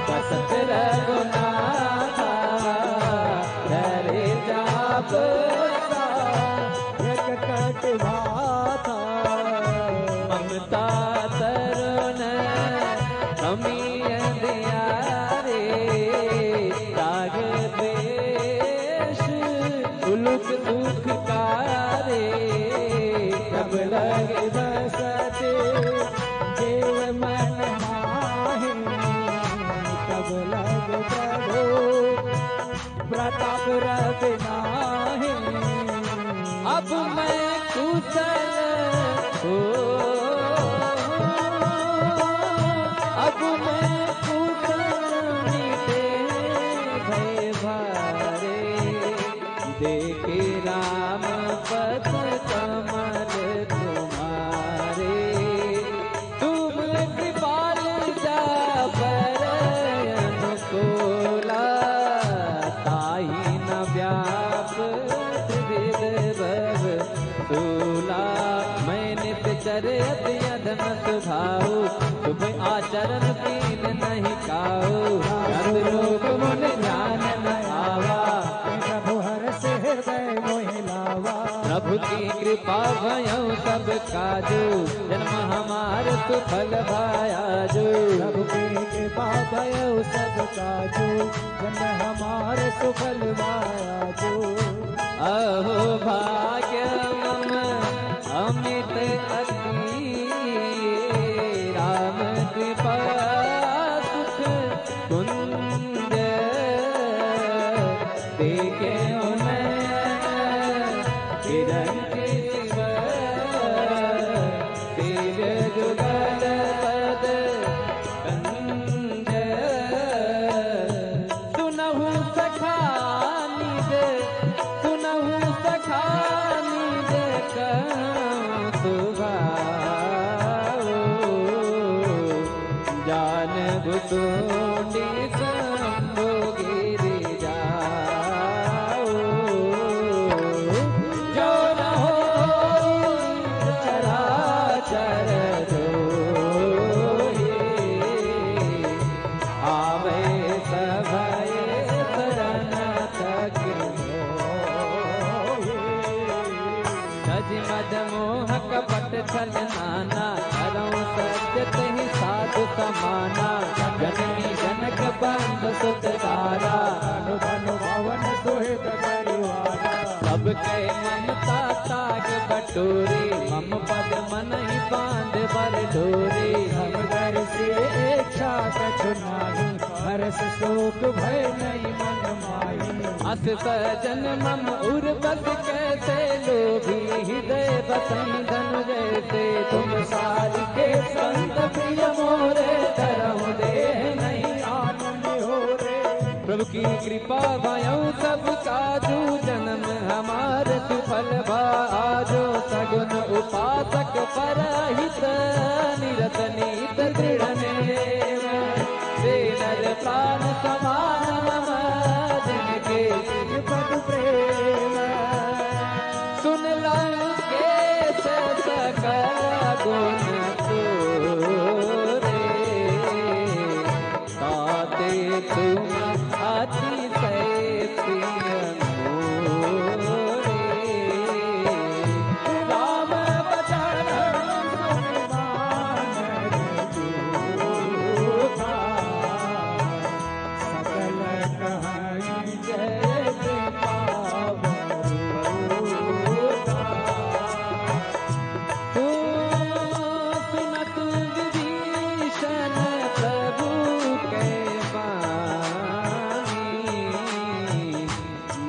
बसत रघुनाथा, धरे जाप एक कटवा था ममता अधम सुभाऊ शुभ आचरण कीन नहीं काऊ जत लोक मुन ध्यान न आवा प्रभु हर से हृदय मोहि लावा प्रभु की कृपा भयउ सब काजू जन्म हमार सुफल भायाजू प्रभु की कृपा भयउ सब काजू जन्म हमार सुफल भायाजू अहो भाग्य मम अमित अति राम कृपा सुख कुंज देखे किरण शिव तेज जुगल पद कंज सुनहु सखा निज सुनहु सखा निज सुभाओ जान भुसुंडी शंभु गिरि जाओ जो न हो चराचर जोहि आवे सभय शरण तक मद मोह कपट छल नाना करऊं सत्य तहि साधु समाना जननी जनक बंध सुत तारा धनु धनु भवन सुहित परिवारा सबके ममता ताग बटोरी मम पद मन ही बांध बर डोरी हम घर से इच्छा कछु नाही हर्ष शोक भय नहीं मन माही अस सजन मम उर बस कैसे लोभी हृदय बसई धनु जैसे तुम सारी के संत प्रिय मोरे धरहु देह नहीं आनंद हो रे प्रभु की कृपा भयउ सब काजू जन्म हमार सुफल भाजो सगुन उपासक परहित निरत नीत दृढ़ नेम से नर प्राण समान मम जिनके पद प्रेम सुन लो के सकल गुण तोरे ताते तुम अतिशय प्रिय मोरे राम बचन सकल कहानी जय सुनत विभीषण प्रभु के बानी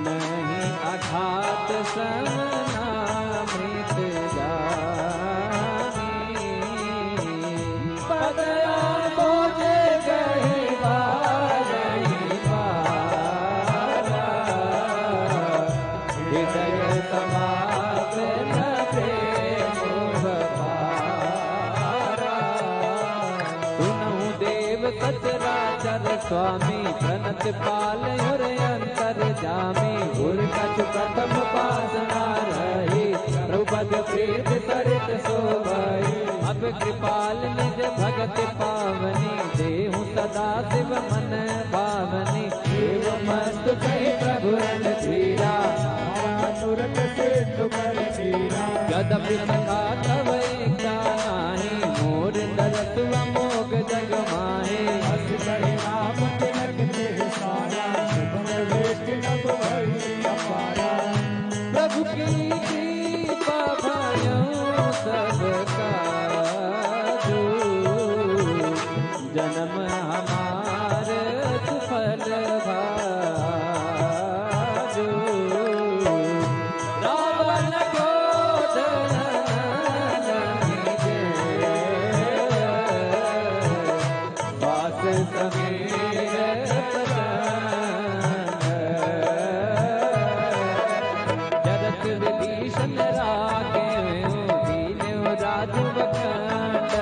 नहीं अघात समनामृत जानी पदया बोझे गही हृदय समापन प्रेम बपारा सुनहु देव सचराचर स्वामी प्रणत पाल और अंतर जामी उर कछु प्रथम पासना रही प्रभुपद प्रीत सरित शोभई अब कृपाल निज भगत पावनी देहु सदा शिव मन भावनी देव मस्त कही प्रभु रन धीरा तुरंत से तुकर चीरा गदपि सखा तव एकता नाही मोर दरस अमोघ जग माहे हस बड़े नाम तिलक ते सारा शुभम वेष्ट नभ भई अपारा प्रभु की कृपा भयउ सब काजू जन्म हमार सुफल भाजू रावण क्रोध वास समीर जरत विभीषण रागे दीन राजु बखंड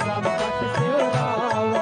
संपत से रावण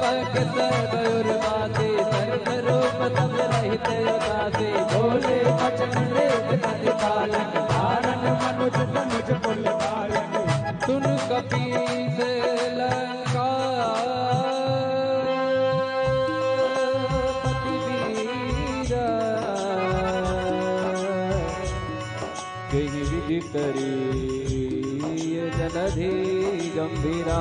बक सगुर बाते सर्वरूप तब रहित उदासे बोले बचन वेद प्रतिपालक धारण मनुज तनुज कुल धारण सुन कपीस लंका पतिवीरा कहीं विधि करी जलधि गंभीरा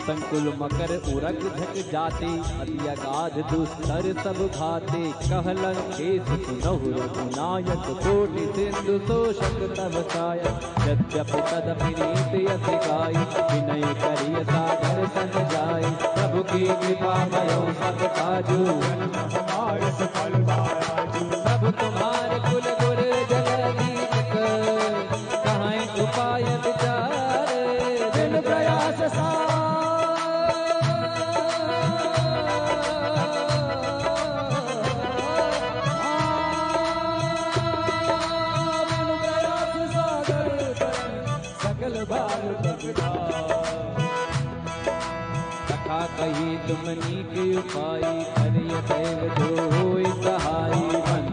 संकुल मकर उरग झक जाते अति अगाध दुस्तर सब भाते कहलन केस सुनहु रघुनायक कोटि सिंधु शोषक तब सायक यद्यपि तदपि नीति अति गाई विनय करिय सागर सन जाय प्रभु की कृपा भयो सब काजू हमारे सफल बाजू प्रभु तुम्हारे कुल गुर जलधि कहाँ उपाय विचार बिन प्रयास सा कथा कही तुम नीक उपाय हरिय दैव जो होई सहाय मन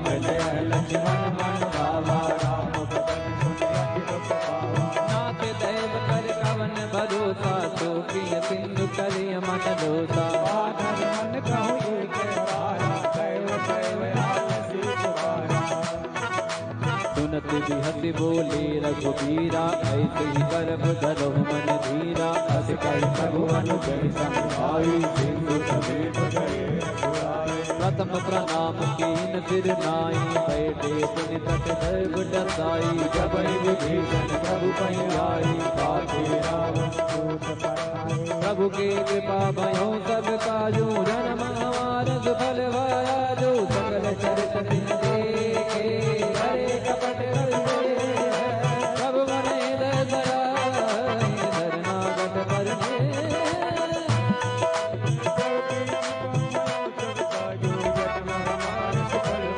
लक्ष्मण मन भावा राम बदन सुने अति पावा नाथ दैव कर कवन भरोसा तो प्रिय सिंधु करिय मन दोसा आधर मन कहूँ ये केवारा दैव दैव आलसी पुकारा सुनत बिहति बोले रघुबीरा ऐसे ही गर्भ धरो मन धीरा अस कई भगवान जय संभाई सिंधु समेत गए बुलाए प्रथम प्रणाम कीन सिर नाई बैठे पुनि तट दैव डसाई जब विभीषण प्रभु पै आई पाथे रावण दूत पराए प्रभु के कृपा भयो सब काजू जन्म हमार सुफल भाया जो सकल चरित दिन देखे हरे कपट कर दे प्रभु मने दया धरनागत करने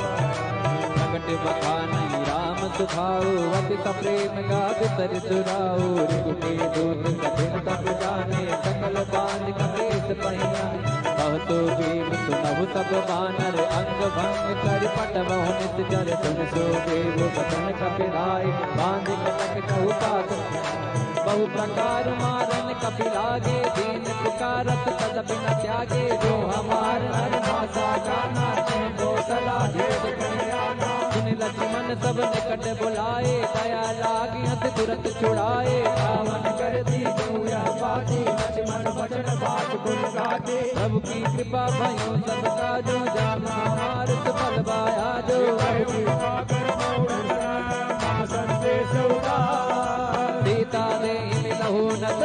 प्रगट बखानी राम सुखाओ अति प्रेम का बितर सुराओ रिपु के दूत कठिन तप जाने सकल बांध कलेश पहिया कहतो भीम सुनहु सब बानर अंग भंग कर पटवहु नित जर सुन सो देव बचन कपिलाय बांध कटक कहु पात बहु प्रकार मारन कपिलागे दीन पुकारत तदपि न त्यागे जो हमार नर भाषा जाना तो सला भेद कल्याणा सुन लक्ष्मण सब निकट बुलाए दया लागी हथ तुरंत छुड़ाए रावण कर दी दूया पाती लक्ष्मण बचन बात गुण गाते प्रभु की कृपा भयो सब काजो जान हमार सुफल बाया जो संदेश सीता दे मिलहु नत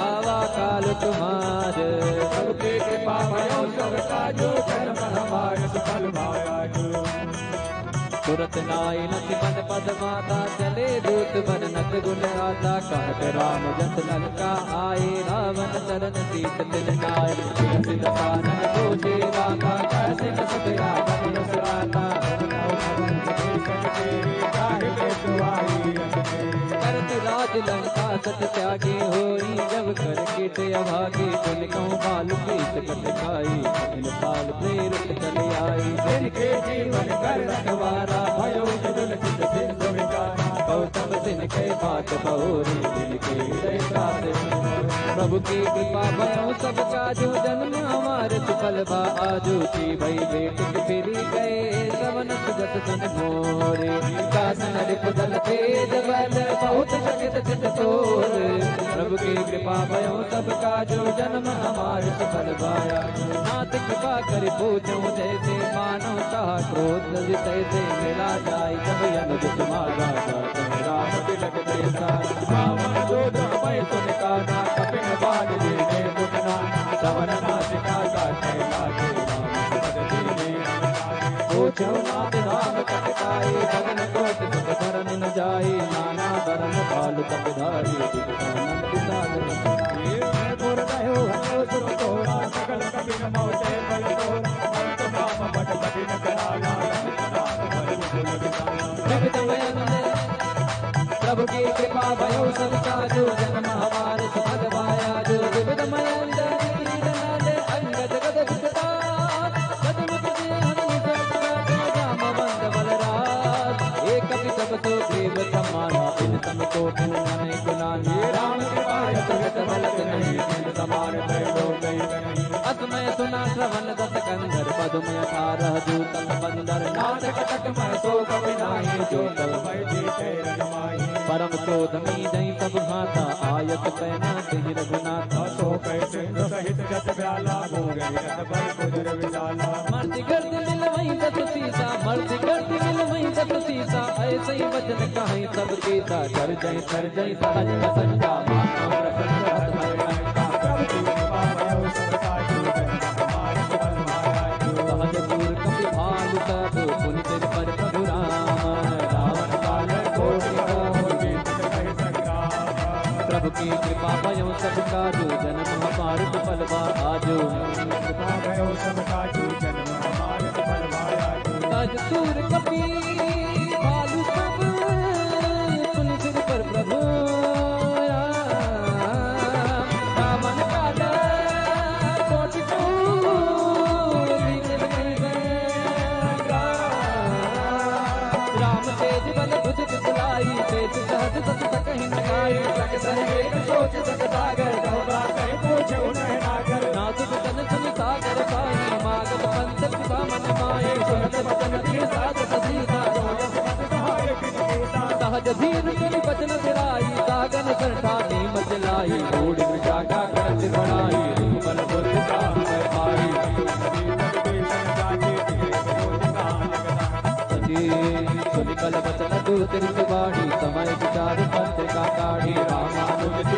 आवा काल तुम्हार सबके कृपा भयो सब काजो जन्म हमारे सफल भाया तुरत नाई लक्ष्मण पद माता चले दूत बन नक गुण आता कहत राम जस लंका आए रावण चरण सीत तिन नाय सिर पानन पूछे रामा कैसे सुख रावण सुराता करत राज लंका सत त्यागे होई जब कर कीट अभागे पुन कहूँ बाल पीत कट खाई इन बाल प्रेरित चले आई जिनके जीवन कर रखवारा भयो जुल चित सिंधु विकारा गौतम सिंह के बात बहुरी जिनके हृदय प्रात प्रभु की कृपा भयो सब काजू जन्म हमारे सुफल बा आजू की भई बेट फिरी गए श्रवण सुगत सन मोरे कासन रिपुदल तेज बल बहुत शकित चित तोर प्रभु की कृपा भयो सब काजू जन्म हमारे सुफल बाया नाथ कृपा कर पूछो जैसे मानो कहा क्रोध तैसे मिला जाय जब अनुज तुम्हारा राम तिलक देसा रावण दूत मैं सुन काना कपिन बाण दीने मुकना सवन नासिका काटे लागे राम पद दीने पूछो नाथ राम कटकाई भगन कोट सुख धरन न जाई नाना धर्म भाल तपधारी दिखानंद सागर पुर रहो हरो सुर तोरा सकल कपिन मोटे बल तोरा अंत नाम बट कठिन कराना नाम बल सुन विसारा प्रभु की कृपा भयो सब काजो जन्म हमारे सुखद भाया जो विविध मयंद असमय सुना श्रवण दस कंधर पदमय 18 दूतम बंदर नाथ कटक मैं सो कवि नाही जो तल मैं जीते रजमाई परम क्रोधमी जई सब भाता आयत पैना तेहि रघुनाथ सो कै सिंधु सहित जत ब्याला मोरे रत पर कुदर विशाला मर्ति गर्द मिल वही दस सीता मर्ति गर्द मिल वही दस सीता ऐसे ही वचन कहीं सब गीता कर जय सहज संगा मानो प्रसन्न रत भय लंका प्रभु की कृपा भयो सब काजू जन हमारे बल माया सहज दूर कपि भालु सब पुनि सिर पर प्रभु रावण काल कोटि होगी कहि संग्राम प्रभु की कृपा भयो सब काजू जन्म हमार फलवा आजो कृपा भयो सब काजू जन्म हमारे बल माया सहज दूर कपि भालु सब पुनि सिर पर प्रभु रावण काल कोटि राम तेज बल बुझ बुलाई तेज सहज सत सकहि नगाई सक एक सोच सक सागर गौरा कहि पूछे उन्हें नागर नाजुक तन सुन सागर साई मागत पंथ पिता मन माए सुनत बचन दिए सागत सीता सहाय कृष्ण सहज धीर सुनि बचन सिराई सागन सरठा नीम जलाई बूढ़ विशाखा करत बढ़ाई बल बुद्ध का है पाई सुनि कल बचन दूतिर सुबाणी समय विचार पंथ का काढ़ी रामानुज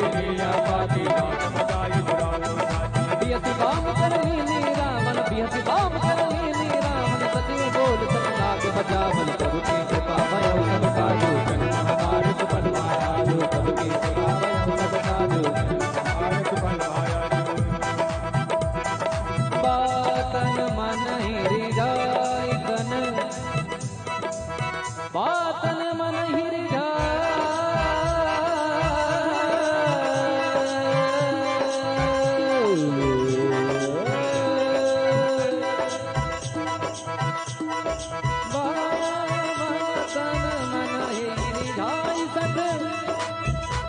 बियति बाम कर लीनी रावण बियति बाम कर लीनी रावण सचिव बोल सतनाग बचावन प्रभु की कृपा भयो सब काजू जन्म हमारे सुफल माया प्रभु की कृपा भयो सब काजू बातन मन हिरि जाय तन बातन मन हिरि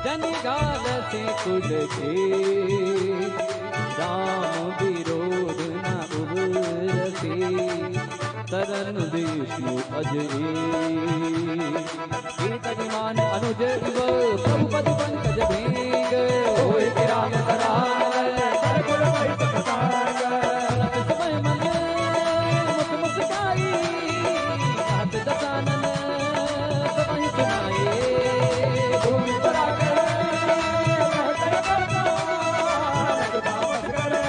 जन गाल से कुल के राम विरोध न उबरसे तरन विष्णु अजय कीर्तनिमान अनुज इव प्रभु पद पंकज भेंग होय राम करार सरकुल वैतक सागर समय मन मुख मुस्काई हाथ दसानन सबहि सुनाए भूमि पराकर कहकर करना रघुदास करे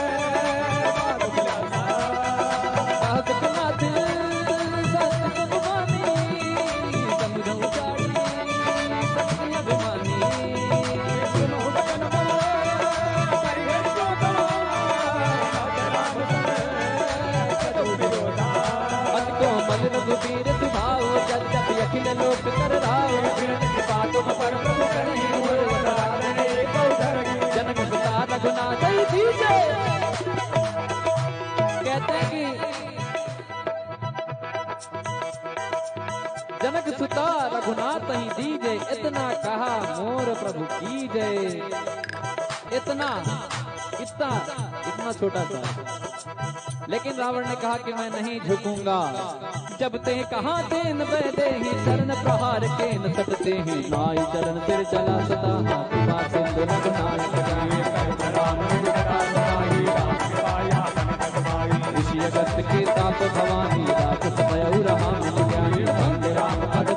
बात बिलासा कहत नाथ सत सुभानी समुझ उजाड़ी सत्य अभिमानी सुनो बचन बोले हरि जो करो राम करे सदु विरोधा अत को मल रघुबीर सुभाओ जब जब अखिल लोक कर राव कृपा तुम पर प्रभु करी हुए वदराने को धरगी जनक सुता रघुनाथ ही दीजे कहते हैं कि जनक सुता रघुनाथ ही दीजे इतना कहा मोर प्रभु की जय इतना इतना इतना छोटा सा लेकिन रावण ने कहा कि मैं नहीं झुकूंगा जब ते कहा तेन बैदे ही चरण प्रहार के न सटते ही नाई चरण सिर चला सता हाथ पा सिंधु रघुनाथ ऋषि अगस्त के ताप भवानी राक्षस भयउ राम ज्ञानी वंदे राम पद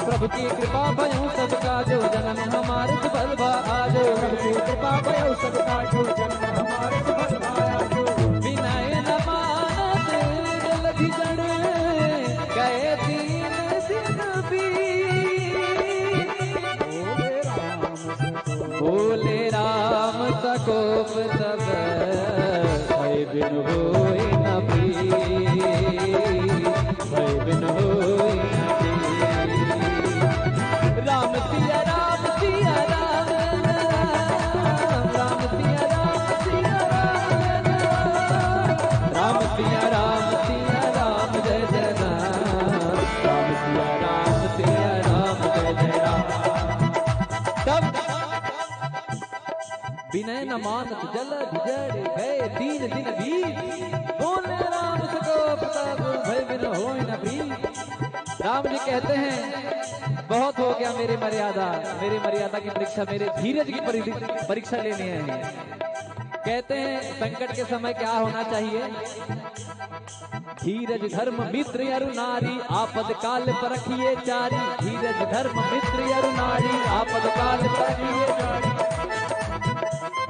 प्रभु की कृपा भयो सब काजो जन्म हमारे सुफल भा आजो प्रभु की कृपा भयो सब काजो जन्म हमारे सुफल भा आजो विनय न मानत जलधि जड़ गए तीन सिंह भी बोले राम सकोप सब भय बिन होय न भय बिन होय राम सिया राम सिया राम राम सिया राम सिया राम राम सिया राम जय जय राम सिया राम जय जय राम तब विनय न मानत जल जड़ गए 3 दिन बीत बोले राम सको प्रताप भय बिन होय न प्रीत। राम जी कहते हैं बहुत हो गया मेरी मर्यादा की परीक्षा, मेरे धीरज की परीक्षा लेने आए हैं। कहते हैं संकट के समय क्या होना चाहिए? धीरज धर्म मित्र अरु नारी आपद काल परखिए चारी। धीरज धर्म मित्र अरु नारी आपद काल परखिए चारी।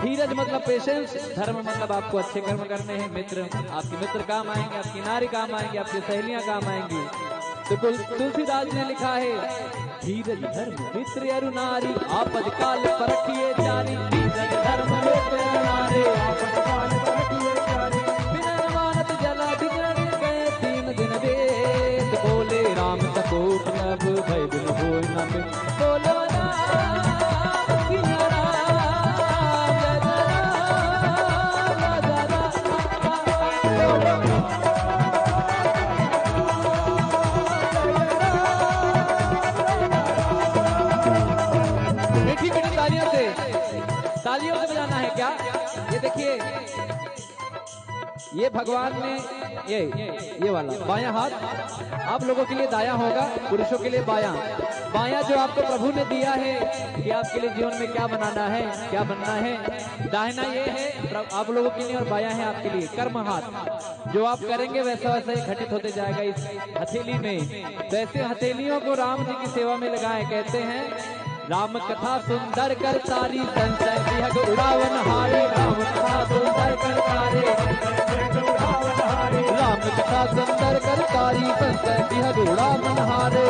धीरज मतलब पेशेंस, धर्म मतलब आपको अच्छे कर्म करने हैं। मित्र, आपके मित्र काम आएंगे, आपकी नारी काम आएंगी, आपकी सहेलियां काम आएंगी। तो तुलसीदास ने लिखा है धीरज धर्म मित्र अरु नारी आपद काल परखिए चारी। धीरज धर्म मित्र अरु नारी आपद काल परखिए चारी। बिना मानत जला बिगड़ गए 3 दिन वेद बोले राम सको प्रभ भय बिन होय न प्रीत। बोलो तालियों से बजाना है क्या? ये देखिए, ये भगवान ने ये वाला बायां हाथ आप लोगों के लिए दायां होगा, पुरुषों के लिए बायां। बायां जो आपको प्रभु ने दिया है कि आपके लिए जीवन में क्या बनाना है, क्या बनना है। दाहिना ये है आप लोगों के लिए और बायां है आपके लिए कर्म हाथ। जो आप करेंगे वैसा वैसा ही घटित होते जाएगा इस हथेली में। तो ऐसे हथेलियों को राम जी की सेवा में लगाए। कहते हैं राम कथा सुंदर कर तारी संशय विहग उड़ावन हारे। राम कथा सुंदर कर तारे राम कथा सुंदर कर तारी संशय विहग उड़ावन हारे।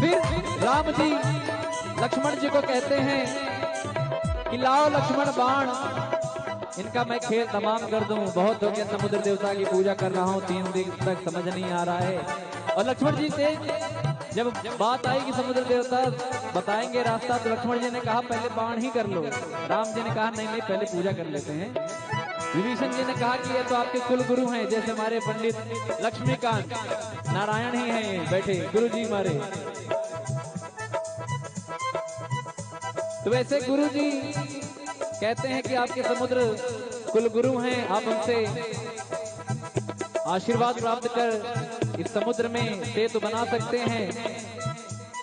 फिर राम जी लक्ष्मण जी को कहते हैं कि लाओ लक्ष्मण बाण, इनका मैं खेल तमाम कर दूं। बहुत हो गया, समुद्र देवता की पूजा कर रहा हूँ 3 दिन तक, समझ नहीं आ रहा है। और लक्ष्मण जी से जब बात आई कि समुद्र देवता बताएंगे रास्ता, तो लक्ष्मण जी ने कहा पहले बाण ही कर लो। राम जी ने कहा नहीं नहीं, पहले पूजा कर लेते हैं। विभीषण जी ने कहा कि ये तो आपके कुल गुरु हैं, जैसे हमारे पंडित लक्ष्मीकांत नारायण ही हैं बैठे गुरु जी हमारे। तो वैसे गुरु जी कहते हैं कि आपके समुद्र कुल गुरु हैं, आप उनसे आशीर्वाद प्राप्त कर इस समुद्र में सेतु बना सकते हैं।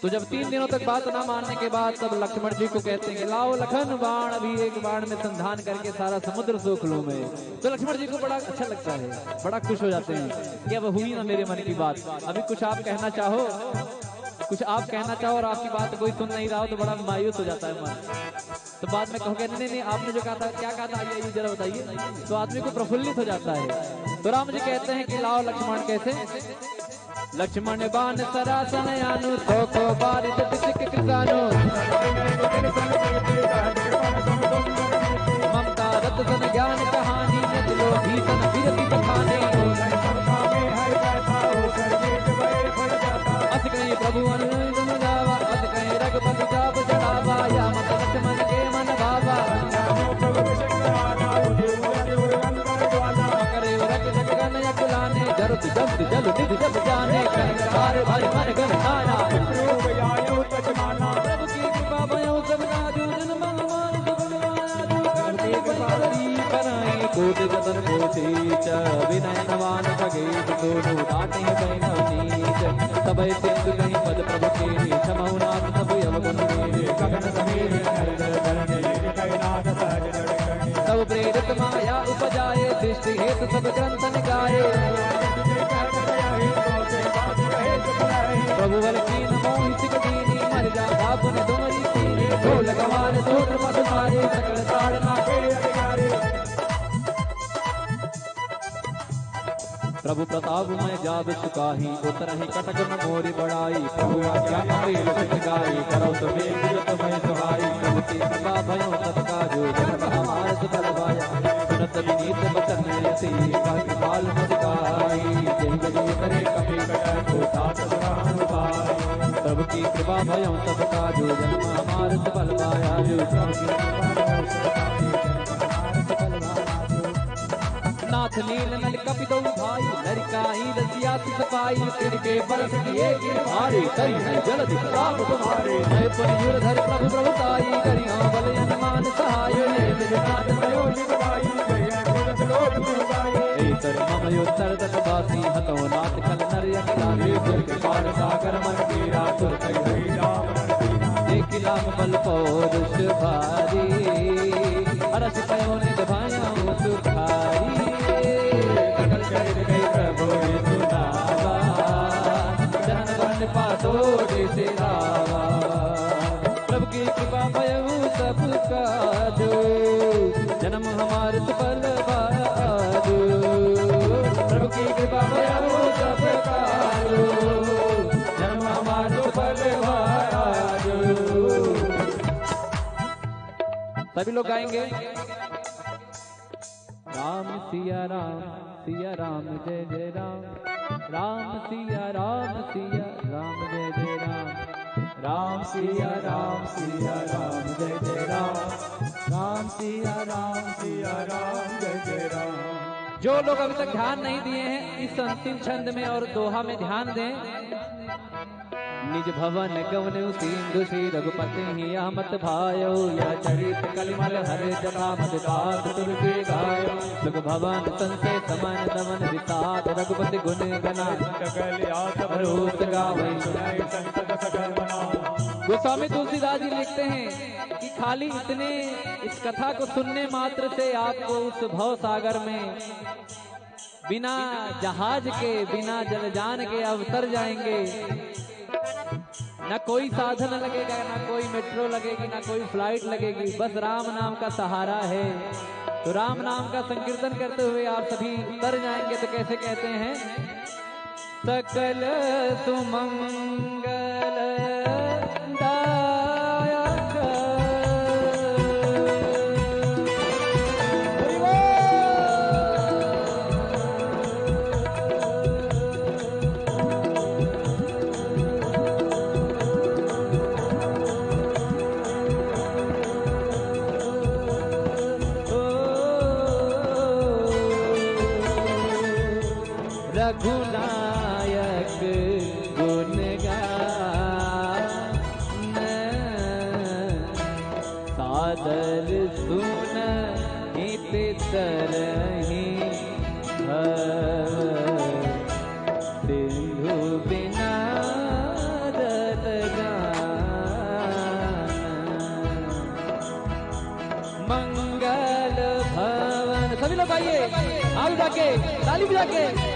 तो जब 3 दिनों तक बात ना मानने के बाद तब लक्ष्मण जी को कहते हैं कि लाओ लखन बाण, अभी एक बाण में संधान करके सारा समुद्र सोख लूं मैं। तो लक्ष्मण जी को बड़ा अच्छा लगता है, बड़ा खुश हो जाते हैं कि अब हुई ना मेरे मन की बात। अभी कुछ आप कहना चाहो और आपकी बात कोई सुन नहीं रहा हो तो बड़ा मायूस हो जाता है मन। तो बाद में कहोगे नहीं आपने जो कहा था, क्या कहा था, ये जरा बताइए। तो आदमी को प्रफुल्लित हो जाता है। तो राम जी कहते हैं कि लाओ लक्ष्मण, कैसे? लक्ष्मण बाण सरासन यानु तो को बारित तिसिक कृतानु। ममता रत सन ज्ञान कहानी नचलो भीषण विरति बखाने। अस कहीं प्रभु अनुगम गावा, अस कहीं रघुपति जाप चढ़ावा, या मत लक्ष्मण के मन भावा। करे रख जगन यकुलाने, जरुत जब जल निधि जब जाने। कर भर भर कर नारा प्रभु की कृपा भयो सब राजू। जन मन मान करते बलि कराए कोटि जतन कोटि च। विनय नवान सगे दोनों डाटे बैनव नीच। सबय सिंधु कहीं पद प्रभु के क्षमऊ नाथ सब अवगुण मेरे। गगन समीर सब प्रेरित माया उपजाए, दृष्टि हेतु सब ग्रंथ निकाये। प्रभु बल कीन मोहित दीनी, मर जा बापुन तुम्हारी सीनी। ढोल गवार सूत्र मत मारे, सकल ताड़ना के अधिकारी। प्रभु प्रताप मैं जाब सुकाही, उतरहि कटक न मोरी बड़ाई। प्रभु आज्ञा अमृत सिद्ध गाई, करो तो मेघ मैं सुहाई। प्रभु की कृपा भयो सत्कारो, जन्म हमार सुफल पाया। सुनत विनीत बचन यति, काहि काल मुस्काई। जय जय करे कपि कटक को तात ग्रहण पाई। प्रभु की कृपा भयो सत्कारो, जन्म हमार सुफल पाया। नाथ नील नल कपि दो भाई, लड़काई रसिया सपाई तिनके बरस किए गिरधारी करी है जलधि प्रताप तुम्हारे जय पर धर प्रभु प्रभुताई करिया बल अनुमान सहाय निजनाथ भयो निभाई जय लोक दुर्गाई तर मम योत्तर तक बासी हतो नाथ खल नर यज्ञाली दुर के पार सागर मन कीरा दुर कई हरि राम एक लाख बल पौरुष भारी अरस पयो निज भाया सुखारी सकल चरित गई प्रभु सुनावा जनन वन पातो से रावा प्रभु की कृपा भयऊ सब काजो जन्म हमारे सफल बाजो प्रभु की कृपा भयऊ सब काजो जन्म हमारे सफल बाजो। सभी लोग गाएंगे राम सिया राम जय जय राम राम सिया राम जय जय राम राम सिया राम जय जय राम राम सिया राम जय जय राम। जो लोग अभी तक ध्यान नहीं दिए हैं इस अंतिम छंद में और दोहा में ध्यान दें। निज भवन गवन सिंधु श्री रघुपति हिया मत भायो या चरित कलिमल हरे जथा मत दात तुर्गे गायो सुख भवन संसे समन दमन विसात रघुपति गुण गना रोत गावे गोस्वामी तुलसीदास जी लिखते हैं कि खाली इतने इस कथा को सुनने मात्र से आपको उस भव सागर में बिना जहाज के बिना जलयान के अवतर जाएंगे। ना कोई साधन लगेगा, ना कोई मेट्रो लगेगी, ना कोई फ्लाइट लगेगी, बस राम नाम का सहारा है। तो राम नाम का संकीर्तन करते हुए आप सभी तर जाएंगे। तो कैसे कहते हैं? सकल सुमंगल रघुनायक गुण गान सादर सुन हित तरहि सिंधु बिना मंगल भवन। सभी लोग आइए, आगे जाके ताली बजा के